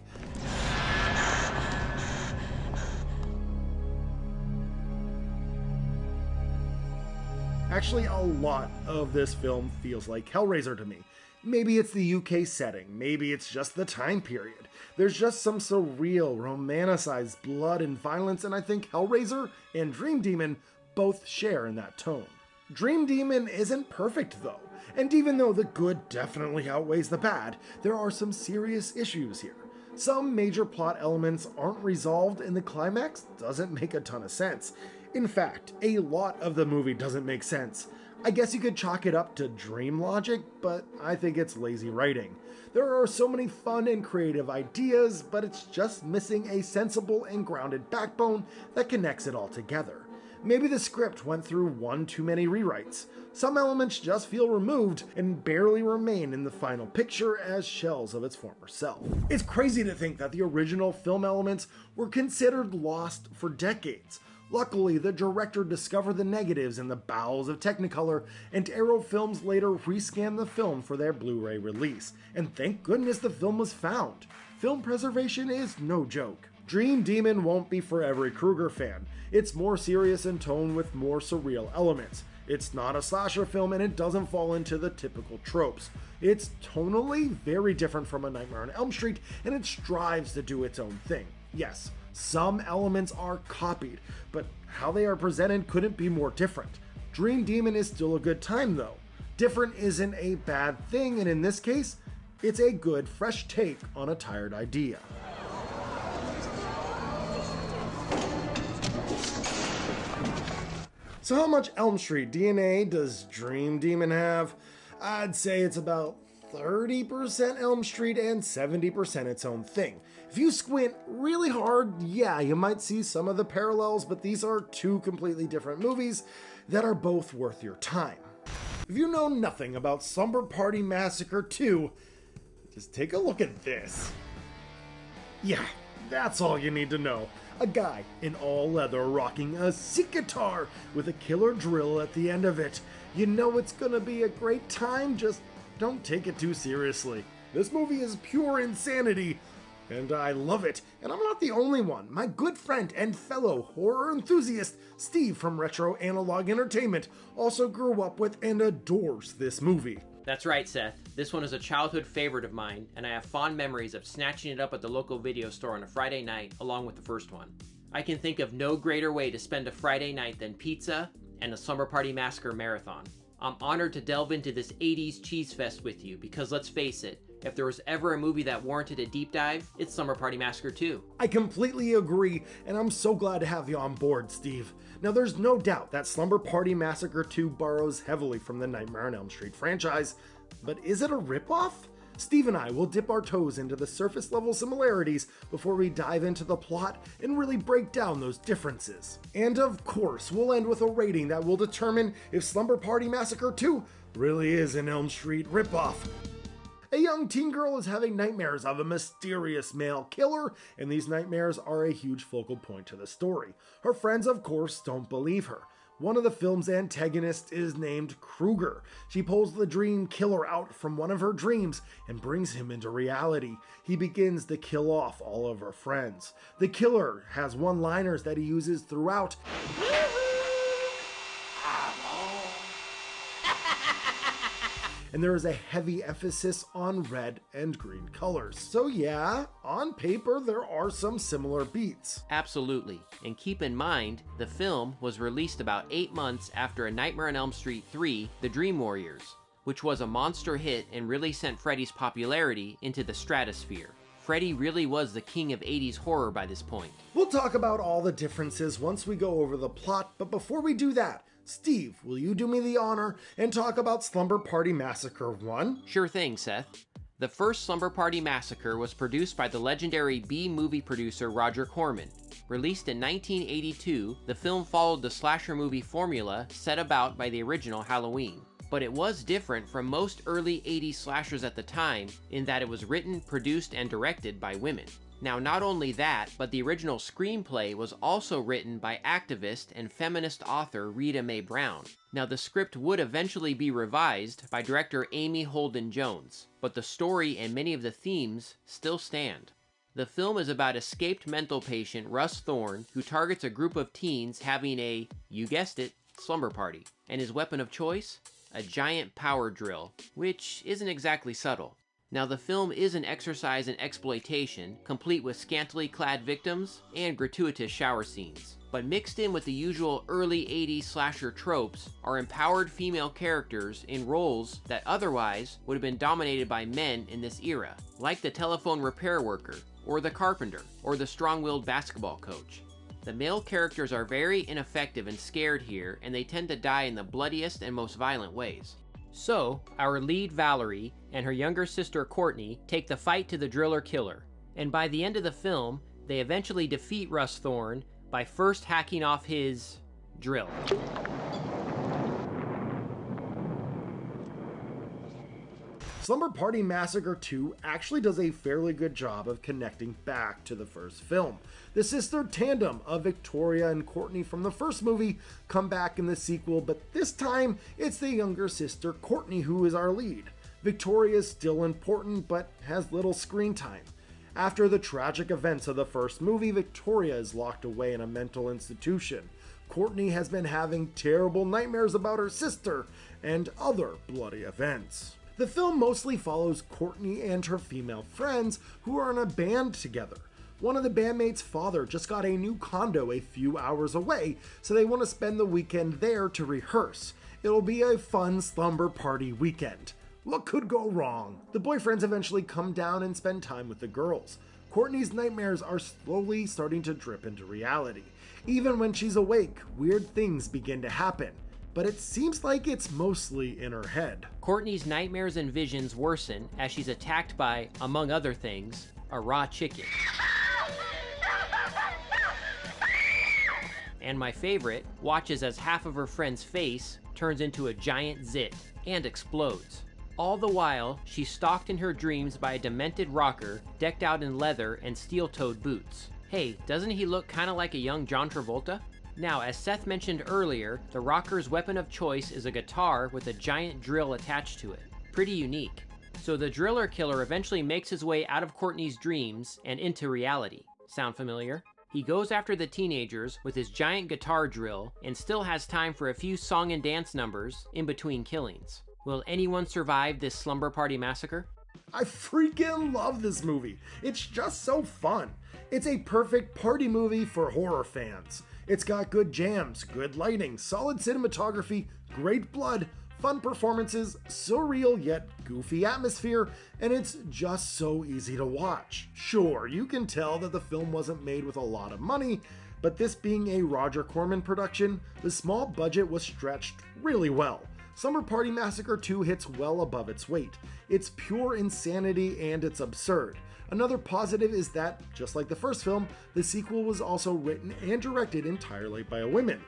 Actually, a lot of this film feels like Hellraiser to me. Maybe it's the UK setting, maybe it's just the time period. There's just some surreal, romanticized blood and violence, and I think Hellraiser and Dream Demon both share in that tone. Dream Demon isn't perfect though, and even though the good definitely outweighs the bad, there are some serious issues here. Some major plot elements aren't resolved and the climax doesn't make a ton of sense. In fact, a lot of the movie doesn't make sense. I guess you could chalk it up to dream logic, but I think it's lazy writing. There are so many fun and creative ideas, but it's just missing a sensible and grounded backbone that connects it all together. Maybe the script went through one too many rewrites. Some elements just feel removed and barely remain in the final picture as shells of its former self. It's crazy to think that the original film elements were considered lost for decades. Luckily, the director discovered the negatives in the bowels of Technicolor, and Arrow Films later rescanned the film for their Blu-ray release. And thank goodness the film was found. Film preservation is no joke. Dream Demon won't be for every Krueger fan. It's more serious in tone with more surreal elements. It's not a slasher film and it doesn't fall into the typical tropes. It's tonally very different from A Nightmare on Elm Street, and it strives to do its own thing. Yes, some elements are copied, but how they are presented couldn't be more different. Dream Demon is still a good time though. Different isn't a bad thing, and in this case, it's a good, fresh take on a tired idea. So how much Elm Street DNA does Dream Demon have? I'd say it's about 30% Elm Street and 70% its own thing. If you squint really hard, yeah, you might see some of the parallels, but these are two completely different movies that are both worth your time. If you know nothing about Slumber Party Massacre 2, just take a look at this. Yeah, that's all you need to know. A guy in all leather rocking a sick guitar with a killer drill at the end of it. You know it's gonna be a great time, just don't take it too seriously. This movie is pure insanity, and I love it. And I'm not the only one. My good friend and fellow horror enthusiast, Steve from Retro Analog Entertainment, also grew up with and adores this movie. That's right, Seth. This one is a childhood favorite of mine, and I have fond memories of snatching it up at the local video store on a Friday night, along with the first one. I can think of no greater way to spend a Friday night than pizza and a Slumber Party Massacre marathon. I'm honored to delve into this 80s cheese fest with you, because let's face it, If there was ever a movie that warranted a deep dive, it's Slumber Party Massacre 2. I completely agree, and I'm so glad to have you on board, Steve. Now, there's no doubt that Slumber Party Massacre 2 borrows heavily from the Nightmare on Elm Street franchise, but is it a ripoff? Steve and I will dip our toes into the surface level similarities before we dive into the plot and really break down those differences. And of course, we'll end with a rating that will determine if Slumber Party Massacre 2 really is an Elm Street ripoff. A young teen girl is having nightmares of a mysterious male killer, and these nightmares are a huge focal point to the story. Her friends, of course, don't believe her. One of the film's antagonists is named Krueger. She pulls the dream killer out from one of her dreams and brings him into reality. He begins to kill off all of her friends. The killer has one-liners that he uses throughout. And there is a heavy emphasis on red and green colors. So yeah, on paper there are some similar beats. Absolutely. And keep in mind, the film was released about 8 months after A Nightmare on Elm Street 3, The Dream Warriors, which was a monster hit and really sent Freddy's popularity into the stratosphere. Freddy really was the king of 80s horror by this point. We'll talk about all the differences once we go over the plot, but before we do that, Steve, will you do me the honor and talk about Slumber Party Massacre 1? Sure thing, Seth. The first Slumber Party Massacre was produced by the legendary B-movie producer Roger Corman. Released in 1982, the film followed the slasher movie formula set about by the original Halloween. But it was different from most early 80s slashers at the time in that it was written, produced, and directed by women. Now, not only that, but the original screenplay was also written by activist and feminist author Rita Mae Brown. Now, the script would eventually be revised by director Amy Holden Jones, but the story and many of the themes still stand. The film is about escaped mental patient Russ Thorne, who targets a group of teens having a, you guessed it, slumber party. And his weapon of choice? A giant power drill, which isn't exactly subtle. Now, the film is an exercise in exploitation, complete with scantily clad victims and gratuitous shower scenes. But mixed in with the usual early 80s slasher tropes are empowered female characters in roles that otherwise would have been dominated by men in this era, like the telephone repair worker, or the carpenter, or the strong-willed basketball coach. The male characters are very ineffective and scared here, and they tend to die in the bloodiest and most violent ways. So, our lead Valerie and her younger sister Courtney take the fight to the driller killer, and by the end of the film, they eventually defeat Russ Thorne by first hacking off his drill. Slumber Party Massacre 2 actually does a fairly good job of connecting back to the first film. The sister tandem of Victoria and Courtney from the first movie come back in the sequel, but this time it's the younger sister Courtney who is our lead. Victoria is still important but has little screen time. After the tragic events of the first movie, Victoria is locked away in a mental institution. Courtney has been having terrible nightmares about her sister and other bloody events. The film mostly follows Courtney and her female friends who are in a band together. One of the bandmates' father just got a new condo a few hours away, so they want to spend the weekend there to rehearse. It'll be a fun slumber party weekend. What could go wrong? The boyfriends eventually come down and spend time with the girls. Courtney's nightmares are slowly starting to drip into reality. Even when she's awake, weird things begin to happen. But it seems like it's mostly in her head. Courtney's nightmares and visions worsen as she's attacked by, among other things, a raw chicken. And my favorite, watches as half of her friend's face turns into a giant zit and explodes. All the while, she's stalked in her dreams by a demented rocker decked out in leather and steel-toed boots. Hey, doesn't he look kinda like a young John Travolta? Now, as Seth mentioned earlier, the rocker's weapon of choice is a guitar with a giant drill attached to it. Pretty unique. So the driller killer eventually makes his way out of Courtney's dreams and into reality. Sound familiar? He goes after the teenagers with his giant guitar drill and still has time for a few song and dance numbers in between killings. Will anyone survive this slumber party massacre? I freaking love this movie. It's just so fun. It's a perfect party movie for horror fans. It's got good jams, good lighting, solid cinematography, great blood, fun performances, surreal yet goofy atmosphere, and it's just so easy to watch. Sure, you can tell that the film wasn't made with a lot of money, but this being a Roger Corman production, the small budget was stretched really well. Slumber Party Massacre 2 hits well above its weight. It's pure insanity and it's absurd. Another positive is that, just like the first film, the sequel was also written and directed entirely by a woman.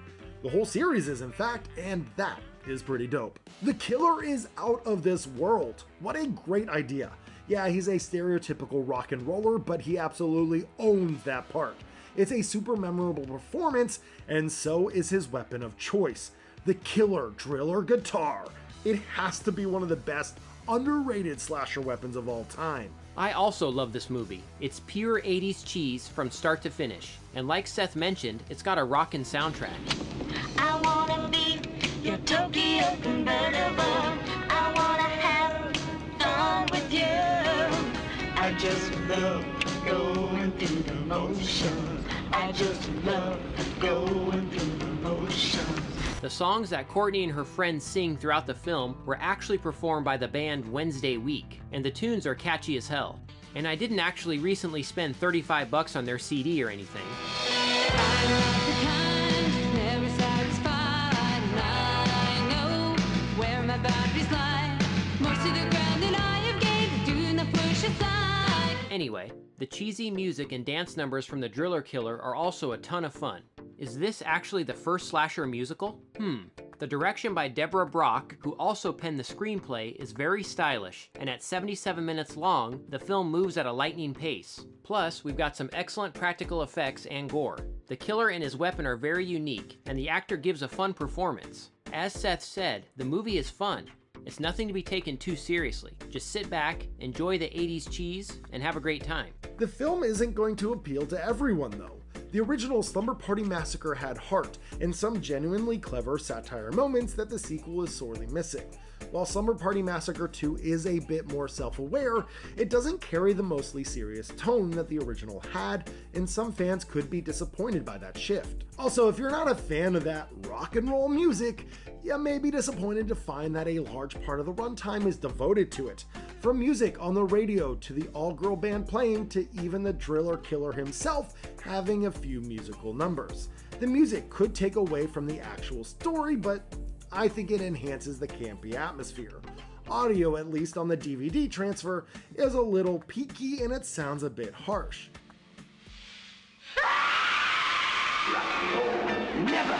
The whole series is, in fact, and that is pretty dope. The killer is out of this world. What a great idea. Yeah, he's a stereotypical rock and roller, but he absolutely owns that part. It's a super memorable performance, and so is his weapon of choice. The killer driller guitar. It has to be one of the best underrated slasher weapons of all time. I also love this movie. It's pure 80s cheese from start to finish, and like Seth mentioned, it's got a rockin' soundtrack. I wanna be your Tokyo convertible. I wanna have fun with you. I just love going through the motions. I just love going through the motions. The songs that Courtney and her friends sing throughout the film were actually performed by the band Wednesday Week, and the tunes are catchy as hell. And I didn't actually recently spend $35 on their CD or anything. Anyway, the cheesy music and dance numbers from the Driller Killer are also a ton of fun. Is this actually the first slasher musical? The direction by Deborah Brock, who also penned the screenplay, is very stylish, and at 77 minutes long, the film moves at a lightning pace. Plus, we've got some excellent practical effects and gore. The killer and his weapon are very unique, and the actor gives a fun performance. As Seth said, the movie is fun. It's nothing to be taken too seriously. Just sit back, enjoy the 80s cheese, and have a great time. The film isn't going to appeal to everyone though. The original Slumber Party Massacre had heart and some genuinely clever satire moments that the sequel is sorely missing. While Slumber Party Massacre 2 is a bit more self-aware, it doesn't carry the mostly serious tone that the original had, and some fans could be disappointed by that shift. Also, if you're not a fan of that rock and roll music, you may be disappointed to find that a large part of the runtime is devoted to it. From music on the radio to the all-girl band playing to even the Driller Killer himself having a few musical numbers. The music could take away from the actual story, but I think it enhances the campy atmosphere. Audio, at least on the DVD transfer, is a little peaky and it sounds a bit harsh. Never.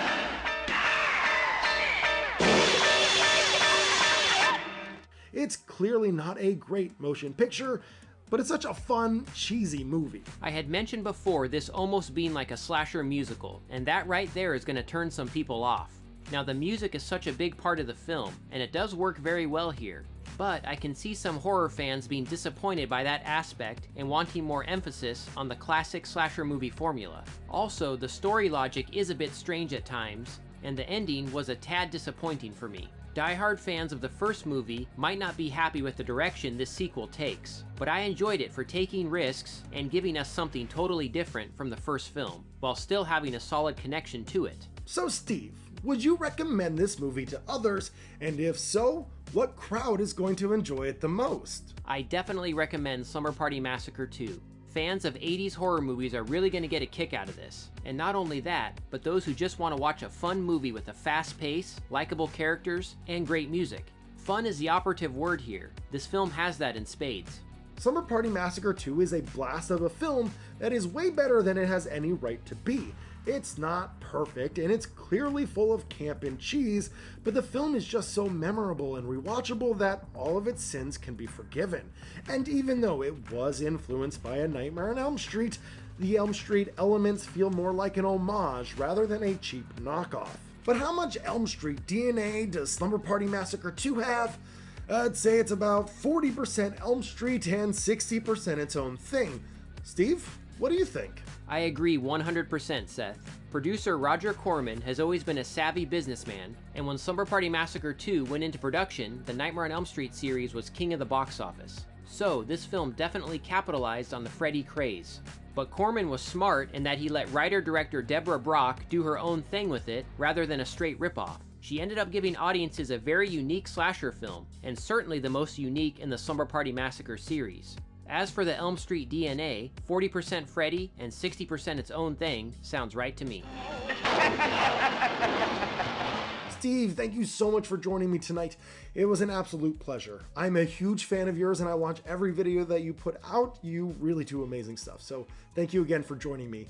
It's clearly not a great motion picture, but it's such a fun, cheesy movie. I had mentioned before this almost being like a slasher musical, and that right there is going to turn some people off. Now the music is such a big part of the film, and it does work very well here, but I can see some horror fans being disappointed by that aspect and wanting more emphasis on the classic slasher movie formula. Also, the story logic is a bit strange at times, and the ending was a tad disappointing for me. Die-hard fans of the first movie might not be happy with the direction this sequel takes, but I enjoyed it for taking risks and giving us something totally different from the first film, while still having a solid connection to it. So Steve, would you recommend this movie to others, and if so, what crowd is going to enjoy it the most? I definitely recommend Slumber Party Massacre 2. Fans of 80s horror movies are really going to get a kick out of this. And not only that, but those who just want to watch a fun movie with a fast pace, likable characters, and great music. Fun is the operative word here. This film has that in spades. Slumber Party Massacre 2 is a blast of a film that is way better than it has any right to be. It's not perfect, and it's clearly full of camp and cheese, but the film is just so memorable and rewatchable that all of its sins can be forgiven. And even though it was influenced by A Nightmare on Elm Street, the Elm Street elements feel more like an homage rather than a cheap knockoff. But how much Elm Street DNA does Slumber Party Massacre 2 have? I'd say it's about 40% Elm Street and 60% its own thing. Steve, what do you think? I agree 100%, Seth. Producer Roger Corman has always been a savvy businessman, and when Slumber Party Massacre 2 went into production, the Nightmare on Elm Street series was king of the box office. So this film definitely capitalized on the Freddy craze. But Corman was smart in that he let writer-director Deborah Brock do her own thing with it rather than a straight ripoff. She ended up giving audiences a very unique slasher film, and certainly the most unique in the Slumber Party Massacre series. As for the Elm Street DNA, 40% Freddy and 60% its own thing sounds right to me. Steve, thank you so much for joining me tonight. It was an absolute pleasure. I'm a huge fan of yours and I watch every video that you put out. You really do amazing stuff. So thank you again for joining me.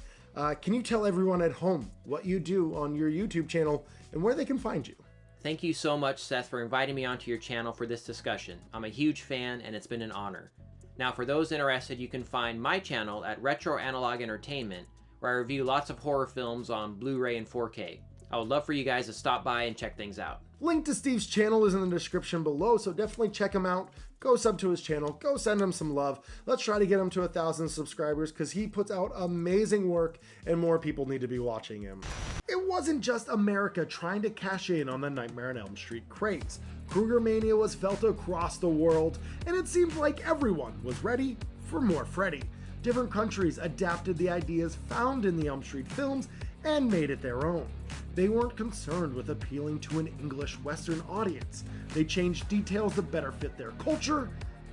Can you tell everyone at home what you do on your YouTube channel and where they can find you? Thank you so much, Seth, for inviting me onto your channel for this discussion. I'm a huge fan and it's been an honor. Now, for those interested, you can find my channel at Retro Analog Entertainment, where I review lots of horror films on Blu-ray and 4K. I would love for you guys to stop by and check things out. Link to Steve's channel is in the description below, so definitely check him out. Go sub to his channel. Go send him some love. Let's try to get him to 1,000 subscribers because he puts out amazing work and more people need to be watching him. It wasn't just America trying to cash in on the Nightmare on Elm Street craze. Krueger mania was felt across the world, and it seemed like everyone was ready for more Freddy. Different countries adapted the ideas found in the Elm Street films and made it their own. They weren't concerned with appealing to an English Western audience. They changed details to better fit their culture,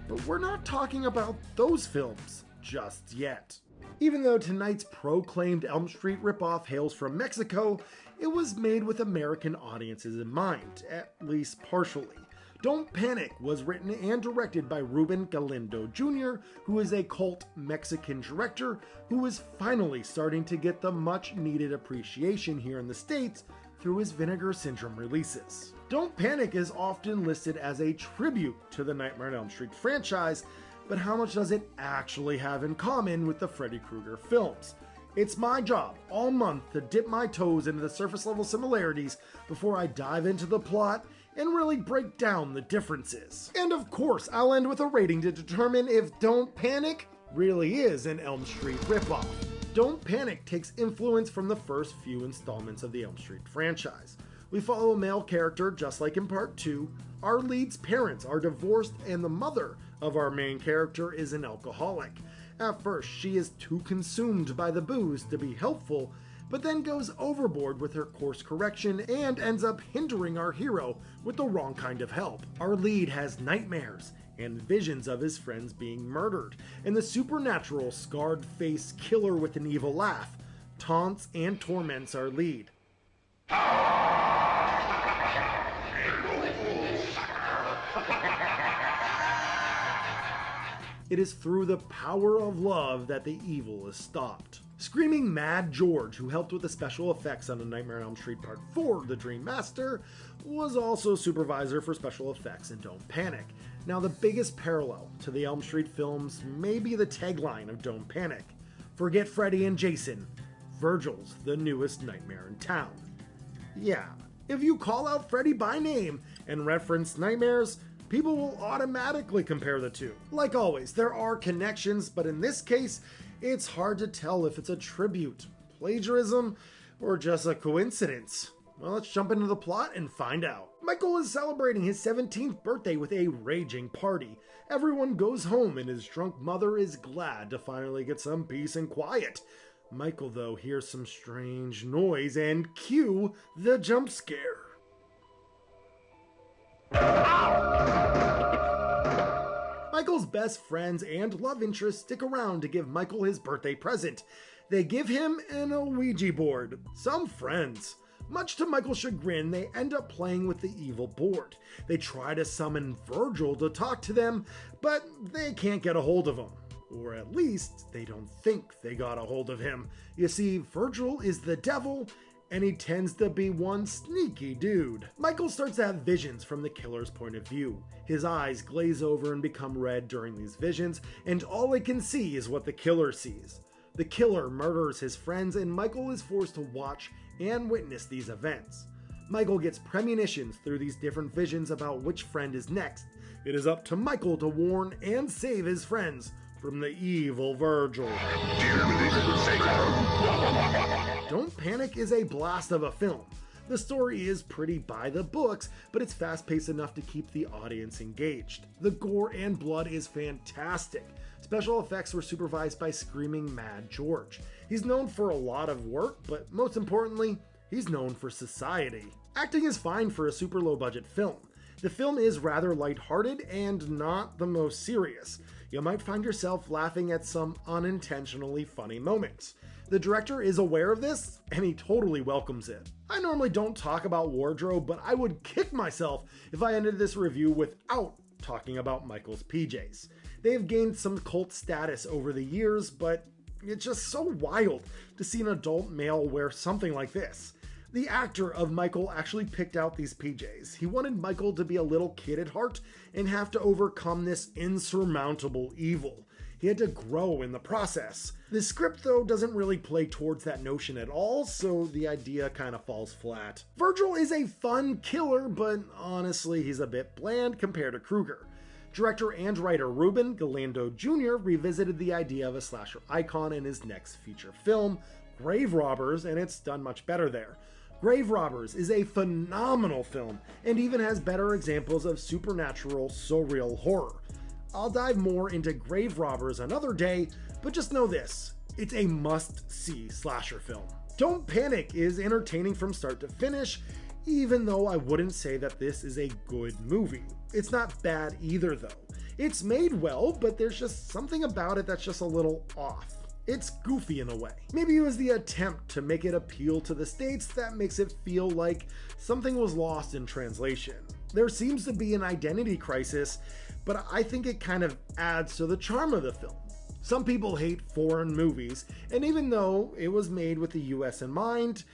but we're not talking about those films just yet. Even though tonight's proclaimed Elm Street ripoff hails from Mexico, it was made with American audiences in mind, at least partially. Don't Panic was written and directed by Ruben Galindo Jr., who is a cult Mexican director who is finally starting to get the much needed appreciation here in the States through his Vinegar Syndrome releases. Don't Panic is often listed as a tribute to the Nightmare on Elm Street franchise, but how much does it actually have in common with the Freddy Krueger films? It's my job all month to dip my toes into the surface level similarities before I dive into the plot and really break down the differences. And of course, I'll end with a rating to determine if Don't Panic really is an Elm Street ripoff. Don't Panic takes influence from the first few installments of the Elm Street franchise. We follow a male character just like in part 2. Our lead's parents are divorced and the mother of our main character is an alcoholic. At first, she is too consumed by the booze to be helpful, but then goes overboard with her course correction and ends up hindering our hero with the wrong kind of help. Our lead has nightmares and visions of his friends being murdered, and the supernatural scarred-faced killer with an evil laugh taunts and torments our lead. It is through the power of love that the evil is stopped. Screaming Mad George, who helped with the special effects on A Nightmare on Elm Street Part 4, The Dream Master, was also supervisor for special effects in Don't Panic. Now, the biggest parallel to the Elm Street films may be the tagline of Don't Panic. Forget Freddy and Jason. Virgil's the newest nightmare in town. Yeah, if you call out Freddy by name and reference nightmares, people will automatically compare the two. Like always, there are connections, but in this case, it's hard to tell if it's a tribute, plagiarism, or just a coincidence. Well, let's jump into the plot and find out. Michael is celebrating his 17th birthday with a raging party. Everyone goes home and his drunk mother is glad to finally get some peace and quiet. Michael, though, hears some strange noise and cue the jump scare. Michael's best friends and love interests stick around to give Michael his birthday present. They give him an Ouija board. Some friends. Much to Michael's chagrin, they end up playing with the evil board. They try to summon Virgil to talk to them, but they can't get a hold of him. Or at least, they don't think they got a hold of him. You see, Virgil is the devil, and he tends to be one sneaky dude. Michael starts to have visions from the killer's point of view. His eyes glaze over and become red during these visions, and all he can see is what the killer sees. The killer murders his friends, and Michael is forced to watch and witness these events. Michael gets premonitions through these different visions about which friend is next. It is up to Michael to warn and save his friends from the evil Virgil. Don't Panic is a blast of a film, The story is pretty by the books, but it's fast-paced enough to keep the audience engaged. The gore and blood is fantastic. Special effects were supervised by Screaming Mad George. He's known for a lot of work, but most importantly, he's known for Society. Acting is fine for a super low-budget film. The film is rather lighthearted and not the most serious. You might find yourself laughing at some unintentionally funny moments. The director is aware of this, and he totally welcomes it. I normally don't talk about wardrobe, but I would kick myself if I ended this review without talking about Michael's PJs. They have gained some cult status over the years, but it's just so wild to see an adult male wear something like this. The actor of Michael actually picked out these PJs. He wanted Michael to be a little kid at heart and have to overcome this insurmountable evil. He had to grow in the process. The script, though, doesn't really play towards that notion at all, so the idea kind of falls flat. Virgil is a fun killer, but honestly, he's a bit bland compared to Krueger. Director and writer Ruben Galindo Jr. revisited the idea of a slasher icon in his next feature film, Grave Robbers, and it's done much better there. Grave Robbers is a phenomenal film and even has better examples of supernatural, surreal horror. I'll dive more into Grave Robbers another day, but just know this, it's a must-see slasher film. Don't Panic is entertaining from start to finish, even though I wouldn't say that this is a good movie. It's not bad either though. It's made well, but there's just something about it that's just a little off. It's goofy in a way. Maybe it was the attempt to make it appeal to the States that makes it feel like something was lost in translation. There seems to be an identity crisis, but I think it kind of adds to the charm of the film. Some people hate foreign movies, and even though it was made with the US in mind,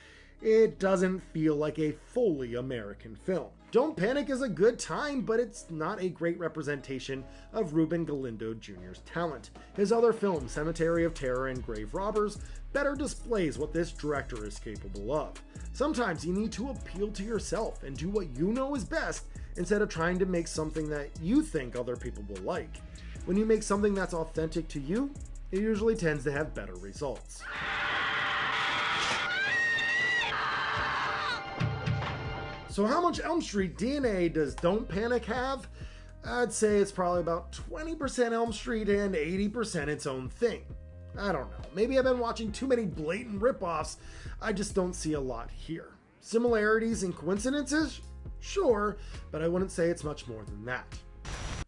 it doesn't feel like a fully American film. Don't Panic is a good time, but it's not a great representation of Ruben Galindo Jr.'s talent. His other films, Cemetery of Terror and Grave Robbers, better displays what this director is capable of. Sometimes you need to appeal to yourself and do what you know is best instead of trying to make something that you think other people will like. When you make something that's authentic to you, it usually tends to have better results. So how much Elm Street DNA does Don't Panic have? I'd say it's probably about 20% Elm Street and 80% its own thing. I don't know, maybe I've been watching too many blatant ripoffs, I just don't see a lot here. Similarities and coincidences? Sure, but I wouldn't say it's much more than that.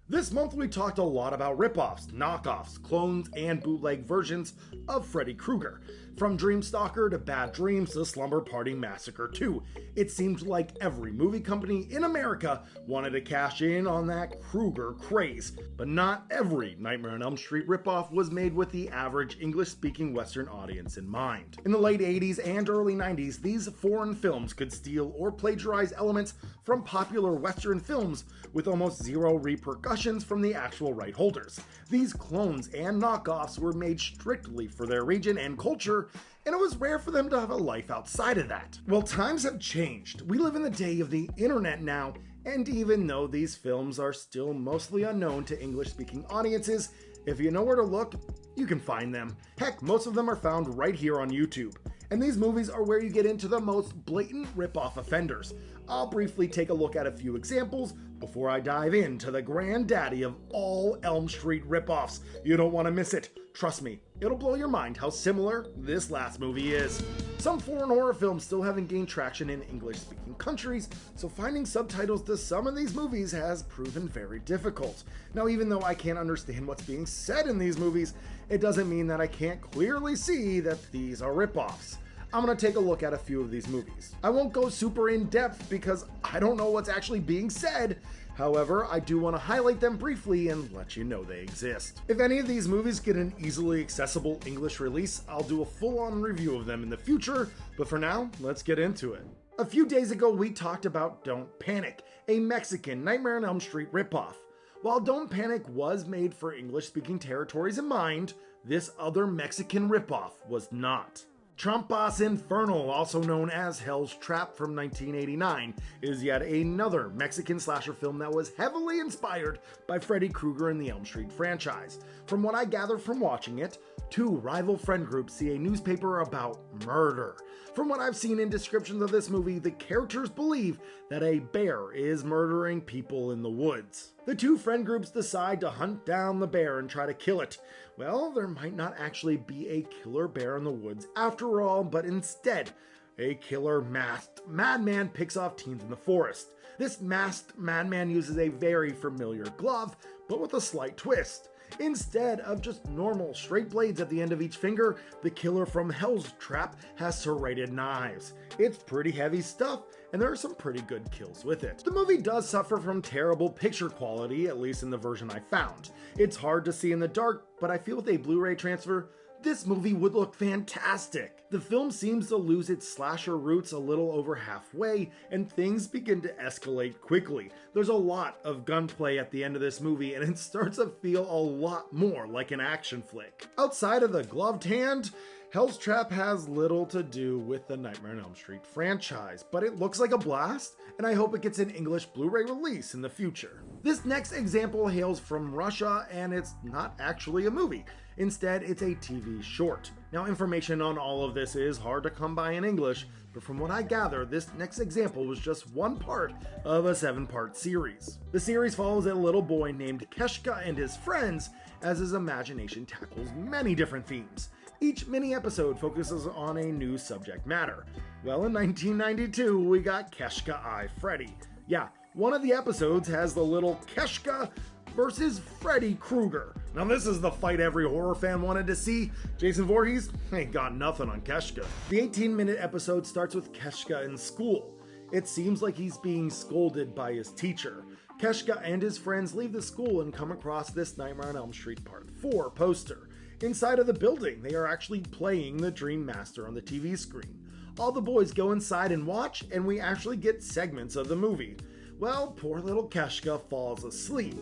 This month we talked a lot about ripoffs, knockoffs, clones, and bootleg versions of Freddy Krueger. From Dream Stalker to Bad Dreams to Slumber Party Massacre 2, it seemed like every movie company in America wanted to cash in on that Krueger craze. But not every Nightmare on Elm Street ripoff was made with the average English-speaking Western audience in mind. In the late 80s and early 90s, these foreign films could steal or plagiarize elements from popular Western films with almost zero repercussions from the actual right holders. These clones and knockoffs were made strictly for their region and culture, and it was rare for them to have a life outside of that. Well, times have changed. We live in the day of the internet now, and even though these films are still mostly unknown to English-speaking audiences, if you know where to look, you can find them. Heck, most of them are found right here on YouTube. And these movies are where you get into the most blatant rip-off offenders. I'll briefly take a look at a few examples before I dive into the granddaddy of all Elm Street ripoffs. You don't want to miss it. Trust me, it'll blow your mind how similar this last movie is. Some foreign horror films still haven't gained traction in English-speaking countries, so finding subtitles to some of these movies has proven very difficult. Now, even though I can't understand what's being said in these movies, it doesn't mean that I can't clearly see that these are ripoffs. I'm going to take a look at a few of these movies. I won't go super in depth because I don't know what's actually being said. However, I do want to highlight them briefly and let you know they exist. If any of these movies get an easily accessible English release, I'll do a full-on review of them in the future, but for now, let's get into it. A few days ago, we talked about Don't Panic, a Mexican Nightmare on Elm Street ripoff. While Don't Panic was made for English-speaking territories in mind, this other Mexican ripoff was not. Trampas Infernal, also known as Hell's Trap from 1989, is yet another Mexican slasher film that was heavily inspired by Freddy Krueger and the Elm Street franchise. From what I gather from watching it, two rival friend groups see a newspaper about murder. From what I've seen in descriptions of this movie, the characters believe that a bear is murdering people in the woods. The two friend groups decide to hunt down the bear and try to kill it. Well, there might not actually be a killer bear in the woods after all, but instead, a killer masked madman picks off teens in the forest. This masked madman uses a very familiar glove, but with a slight twist. Instead of just normal straight blades at the end of each finger, the killer from Hell's Trap has serrated knives. It's pretty heavy stuff, and there are some pretty good kills with it. The movie does suffer from terrible picture quality, at least in the version I found. It's hard to see in the dark, but I feel with a Blu-ray transfer, this movie would look fantastic. The film seems to lose its slasher roots a little over halfway, and things begin to escalate quickly. There's a lot of gunplay at the end of this movie, and it starts to feel a lot more like an action flick. Outside of the gloved hand, Hell's Trap has little to do with the Nightmare on Elm Street franchise, but it looks like a blast, and I hope it gets an English Blu-ray release in the future. This next example hails from Russia, and it's not actually a movie. Instead, it's a TV short. Now, information on all of this is hard to come by in English, but from what I gather, this next example was just one part of a 7-part series. The series follows a little boy named Keshka and his friends as his imagination tackles many different themes. Each mini-episode focuses on a new subject matter. Well, in 1992, we got Keshka I, Freddy. Yeah, one of the episodes has the little Keshka versus Freddy Krueger. Now this is the fight every horror fan wanted to see. Jason Voorhees ain't got nothing on Keshka. The 18-minute episode starts with Keshka in school. It seems like he's being scolded by his teacher. Keshka and his friends leave the school and come across this Nightmare on Elm Street Part 4 poster. Inside of the building, they are actually playing the Dream Master on the TV screen. All the boys go inside and watch, and we actually get segments of the movie. Well, poor little Keshka falls asleep.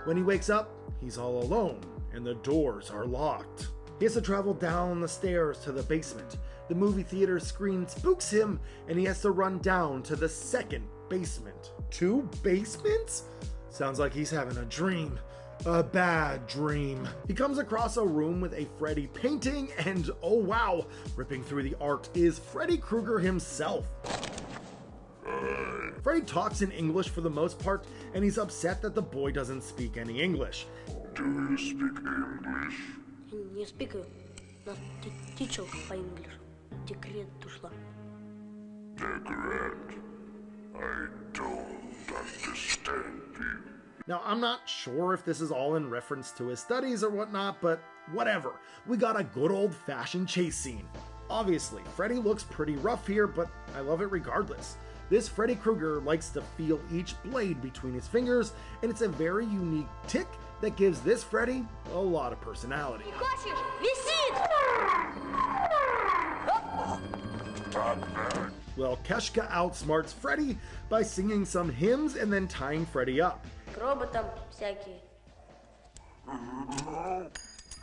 When he wakes up, he's all alone, and the doors are locked. He has to travel down the stairs to the basement. The movie theater screen spooks him, and he has to run down to the second basement. 2 basements? Sounds like he's having a dream. A bad dream. He comes across a room with a Freddy painting, and oh wow, ripping through the art is Freddy Krueger himself. Freddy talks in English for the most part, and he's upset that the boy doesn't speak any English. Do you speak English? Не speak. Нас teacher по English. Decret ушла. Decret? I don't understand you. Now, I'm not sure if this is all in reference to his studies or whatnot, but whatever. We got a good old-fashioned chase scene. Obviously, Freddy looks pretty rough here, but I love it regardless. This Freddy Krueger likes to feel each blade between his fingers, and it's a very unique tick that gives this Freddy a lot of personality. Well, Keshka outsmarts Freddy by singing some hymns and then tying Freddy up. Роботам всякие.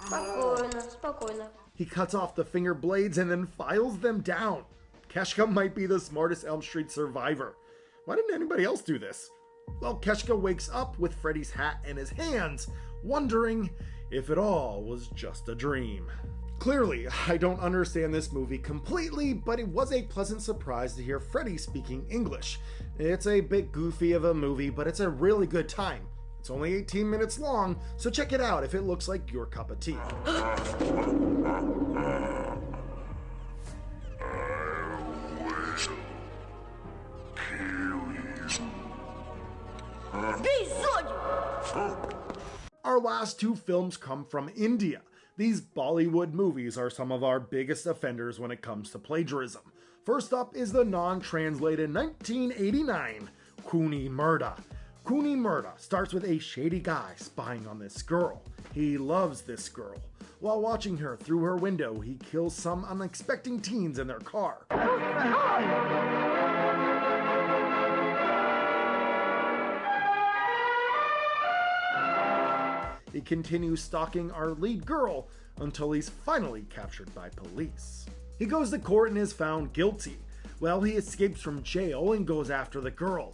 Спокойно, спокойно. He cuts off the finger blades and then files them down. Keshka might be the smartest Elm Street survivor. Why didn't anybody else do this? Well, Keshka wakes up with Freddy's hat in his hands, wondering if it all was just a dream. Clearly, I don't understand this movie completely, but it was a pleasant surprise to hear Freddy speaking English. It's a bit goofy of a movie, but it's a really good time. It's only 18 minutes long, so check it out if it looks like your cup of tea. Our last 2 films come from India. These Bollywood movies are some of our biggest offenders when it comes to plagiarism. First up is the non-translated 1989 Kuni Murda. Kuni Murda starts with a shady guy spying on this girl. He loves this girl. While watching her through her window, he kills some unexpected teens in their car. He continues stalking our lead girl until he's finally captured by police. He goes to court and is found guilty. Well, he escapes from jail and goes after the girl.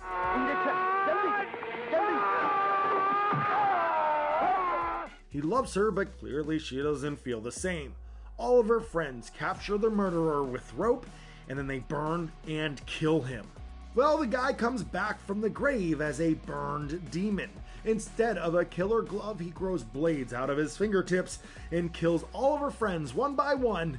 He loves her, but clearly she doesn't feel the same. All of her friends capture the murderer with rope, and then they burn and kill him. Well, the guy comes back from the grave as a burned demon. Instead of a killer glove, he grows blades out of his fingertips and kills all of her friends one by one.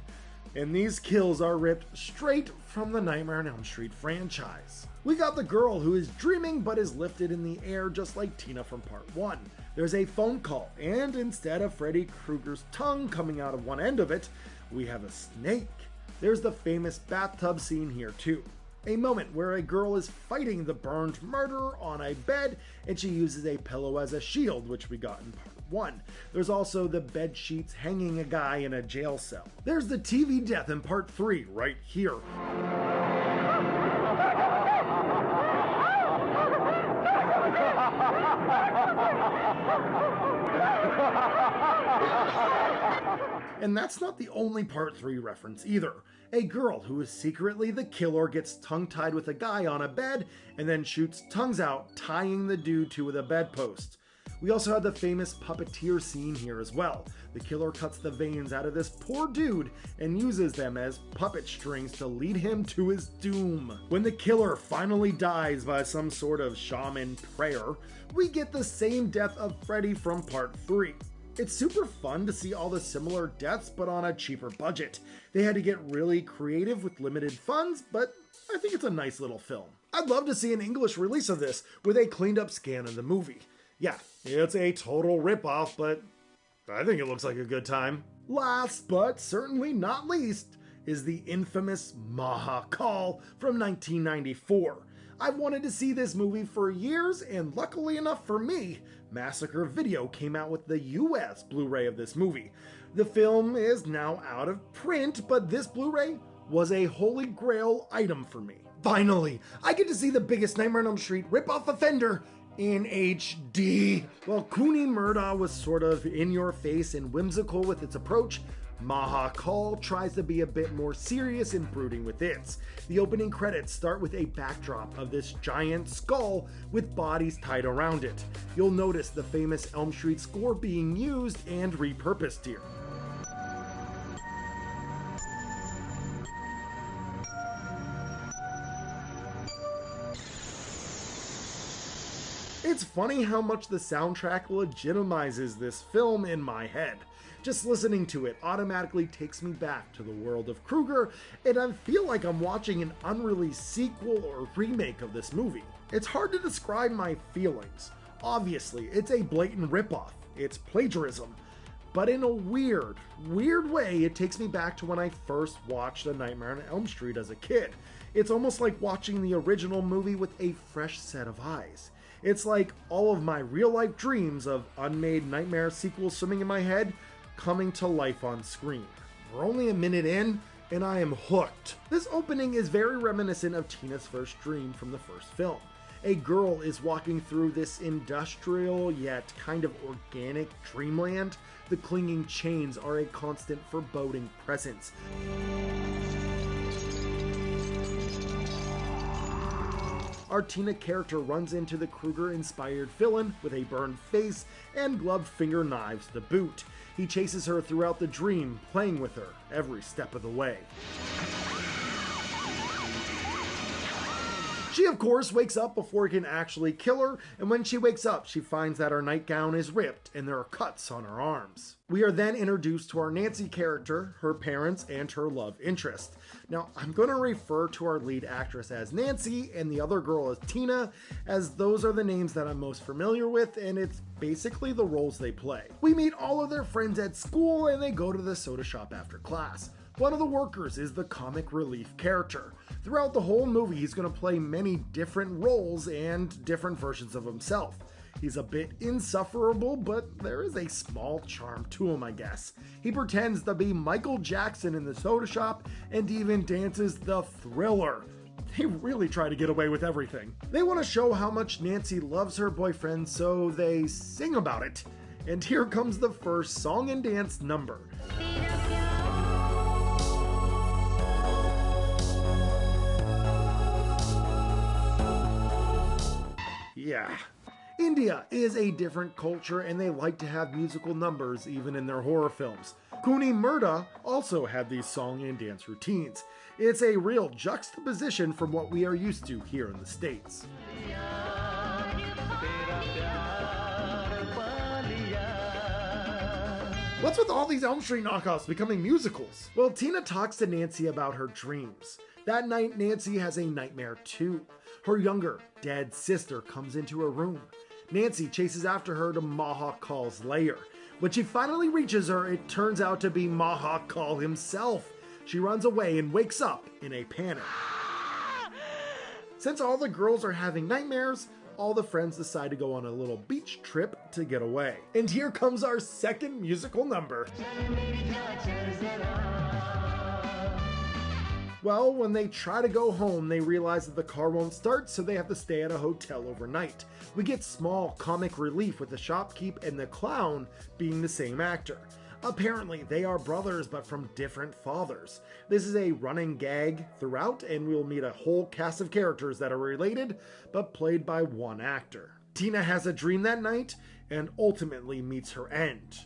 And these kills are ripped straight from the Nightmare on Elm Street franchise. We got the girl who is dreaming but is lifted in the air just like Tina from part 1. There's a phone call, and instead of Freddy Krueger's tongue coming out of one end of it, we have a snake. There's the famous bathtub scene here too. A moment where a girl is fighting the burned murderer on a bed, and she uses a pillow as a shield, which we got in part 1. There's also the bed sheets hanging a guy in a jail cell. There's the TV death in part 3 right here. And that's not the only part 3 reference either. A girl who is secretly the killer gets tongue-tied with a guy on a bed and then shoots tongues out, tying the dude to the bedpost. We also had the famous puppeteer scene here as well. The killer cuts the veins out of this poor dude and uses them as puppet strings to lead him to his doom. When the killer finally dies by some sort of shaman prayer, we get the same death of Freddy from part 3. It's super fun to see all the similar deaths, but on a cheaper budget. They had to get really creative with limited funds, but I think it's a nice little film. I'd love to see an English release of this with a cleaned up scan of the movie. Yeah, it's a total ripoff, but I think it looks like a good time. Last, but certainly not least, is the infamous Maha Call from 1994. I've wanted to see this movie for years, and luckily enough for me, Massacre Video came out with the US Blu-ray of this movie. The film is now out of print, but this Blu-ray was a holy grail item for me. Finally, I get to see the biggest Nightmare on Elm Street ripoff offender in HD. While Cooney Murdaugh was sort of in your face and whimsical with its approach, Maha Call tries to be a bit more serious and brooding with its. The opening credits start with a backdrop of this giant skull with bodies tied around it. You'll notice the famous Elm Street score being used and repurposed here. It's funny how much the soundtrack legitimizes this film in my head. Just listening to it automatically takes me back to the world of Krueger, and I feel like I'm watching an unreleased sequel or remake of this movie. It's hard to describe my feelings. Obviously, it's a blatant ripoff. It's plagiarism. But in a weird way, it takes me back to when I first watched A Nightmare on Elm Street as a kid. It's almost like watching the original movie with a fresh set of eyes. It's like all of my real-life dreams of unmade Nightmare sequels swimming in my head coming to life on screen. We're only a minute in, and I am hooked. This opening is very reminiscent of Tina's first dream from the first film. A girl is walking through this industrial yet kind of organic dreamland. The clinging chains are a constant foreboding presence. Our Tina character runs into the Krueger-inspired villain with a burned face and gloved finger knives to boot. He chases her throughout the dream, playing with her every step of the way. She, of course, wakes up before he can actually kill her, and when she wakes up, she finds that her nightgown is ripped and there are cuts on her arms. We are then introduced to our Nancy character, her parents, and her love interest. Now, I'm going to refer to our lead actress as Nancy and the other girl as Tina, as those are the names that I'm most familiar with, and it's basically the roles they play. We meet all of their friends at school, and they go to the soda shop after class. One of the workers is the comic relief character. Throughout the whole movie, he's going to play many different roles and different versions of himself. He's a bit insufferable, but there is a small charm to him, I guess. He pretends to be Michael Jackson in the soda shop and even dances the Thriller. They really try to get away with everything. They want to show how much Nancy loves her boyfriend, so they sing about it. And here comes the first song and dance number. yeah. India is a different culture and they like to have musical numbers even in their horror films. Kuni Murda also had these song and dance routines. It's a real juxtaposition from what we are used to here in the States. What's with all these Elm Street knockoffs becoming musicals? Well, Tina talks to Nancy about her dreams. That night, Nancy has a nightmare too. Her younger, dead sister comes into her room. Nancy chases after her to Mahakal's lair. When she finally reaches her, it turns out to be Mahakal himself. She runs away and wakes up in a panic. Since all the girls are having nightmares, all the friends decide to go on a little beach trip to get away. And here comes our second musical number. Well, when they try to go home, they realize that the car won't start, so they have to stay at a hotel overnight. We get small comic relief with the shopkeep and the clown being the same actor. Apparently, they are brothers, but from different fathers. This is a running gag throughout, and we'll meet a whole cast of characters that are related, but played by one actor. Tina has a dream that night, and ultimately meets her end.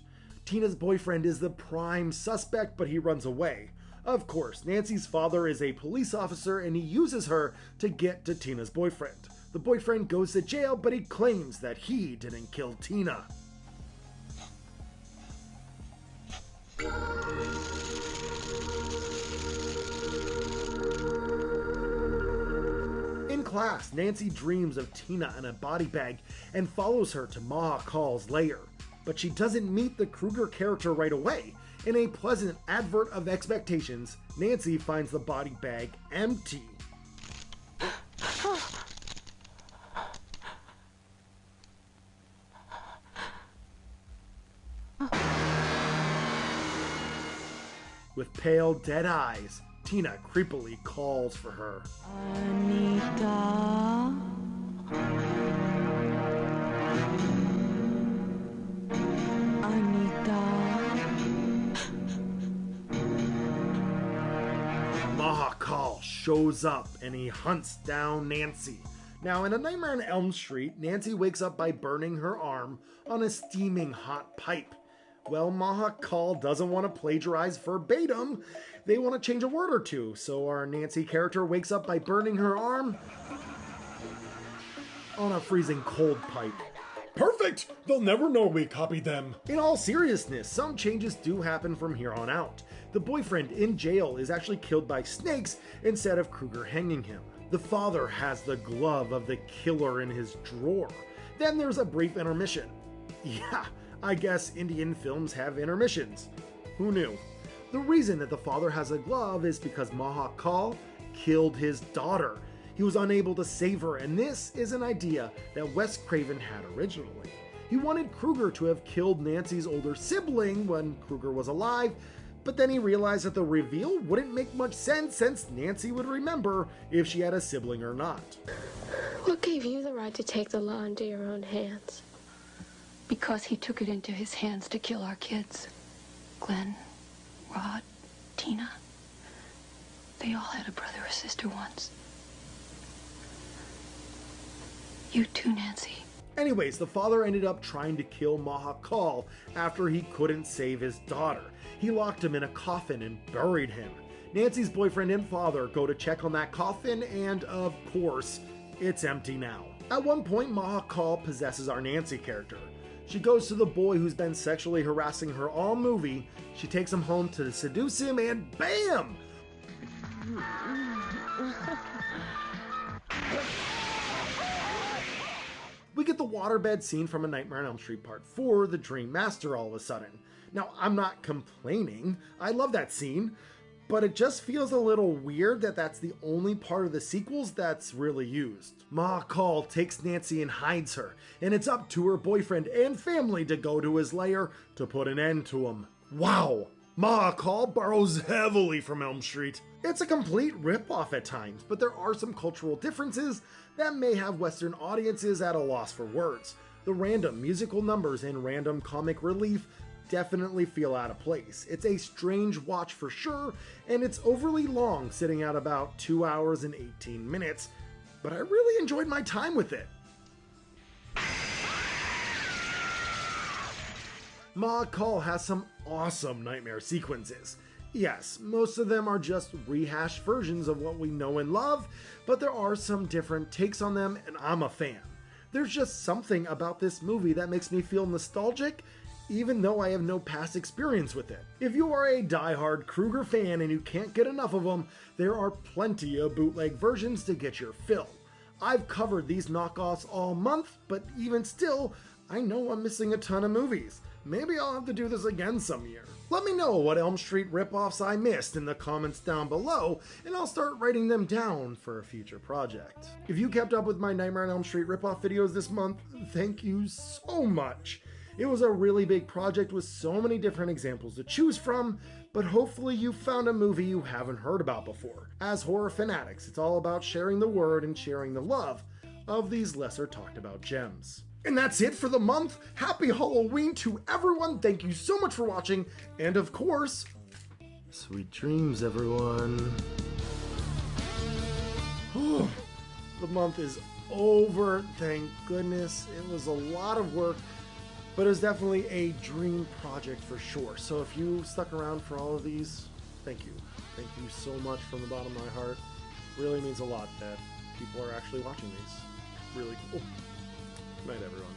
Tina's boyfriend is the prime suspect, but he runs away. Of course, Nancy's father is a police officer, and he uses her to get to Tina's boyfriend. The boyfriend goes to jail, but he claims that he didn't kill Tina. In class, Nancy dreams of Tina in a body bag and follows her to Mahakal's lair. But she doesn't meet the Krueger character right away. In a pleasant advert of expectations, Nancy finds the body bag empty. With pale, dead eyes, Tina creepily calls for her. Anita. Mahakal shows up and he hunts down Nancy. Now, in A Nightmare on Elm Street, Nancy wakes up by burning her arm on a steaming hot pipe. Well, Mahakal doesn't want to plagiarize verbatim. They want to change a word or two, so our Nancy character wakes up by burning her arm on a freezing cold pipe. Perfect! They'll never know we copied them. In all seriousness, some changes do happen from here on out. The boyfriend in jail is actually killed by snakes instead of Krueger hanging him. The father has the glove of the killer in his drawer. Then there's a brief intermission. Yeah, I guess Indian films have intermissions. Who knew? The reason that the father has a glove is because Mahakal killed his daughter. He was unable to save her, and this is an idea that Wes Craven had originally. He wanted Krueger to have killed Nancy's older sibling when Krueger was alive, but then he realized that the reveal wouldn't make much sense since Nancy would remember if she had a sibling or not. What gave you the right to take the law into your own hands? Because he took it into his hands to kill our kids. Glenn, Rod, Tina. They all had a brother or sister once. You too, Nancy. Anyways, the father ended up trying to kill Mahakal after he couldn't save his daughter. He locked him in a coffin and buried him. Nancy's boyfriend and father go to check on that coffin, and of course, it's empty now. At one point, Mahakal possesses our Nancy character. She goes to the boy who's been sexually harassing her all movie. She takes him home to seduce him, and BAM! We get the waterbed scene from A Nightmare on Elm Street Part 4, The Dream Master, all of a sudden. Now, I'm not complaining. I love that scene, but it just feels a little weird that that's the only part of the sequels that's really used. Mahakal takes Nancy and hides her, and it's up to her boyfriend and family to go to his lair to put an end to him. Wow! Mahakal borrows heavily from Elm Street. It's a complete ripoff at times, but there are some cultural differences that may have Western audiences at a loss for words. The random musical numbers and random comic relief definitely feel out of place. It's a strange watch for sure, and it's overly long, sitting at about 2 hours and 18 minutes, but I really enjoyed my time with it. Ma Call has some awesome nightmare sequences. Yes, most of them are just rehashed versions of what we know and love, but there are some different takes on them, and I'm a fan. There's just something about this movie that makes me feel nostalgic, even though I have no past experience with it. If you are a die-hard Krueger fan and you can't get enough of them, there are plenty of bootleg versions to get your fill. I've covered these knockoffs all month, but even still, I know I'm missing a ton of movies. Maybe I'll have to do this again some year. Let me know what Elm Street ripoffs I missed in the comments down below, and I'll start writing them down for a future project. If you kept up with my Nightmare on Elm Street ripoff videos this month, thank you so much. It was a really big project with so many different examples to choose from, but hopefully you found a movie you haven't heard about before. As horror fanatics, it's all about sharing the word and sharing the love of these lesser talked about gems. And that's it for the month. Happy Halloween to everyone. Thank you so much for watching. And of course, sweet dreams, everyone. The month is over. Thank goodness. It was a lot of work, but it was definitely a dream project for sure. So if you stuck around for all of these, thank you. Thank you so much from the bottom of my heart. Really means a lot that people are actually watching these. Really cool. Good night, everyone.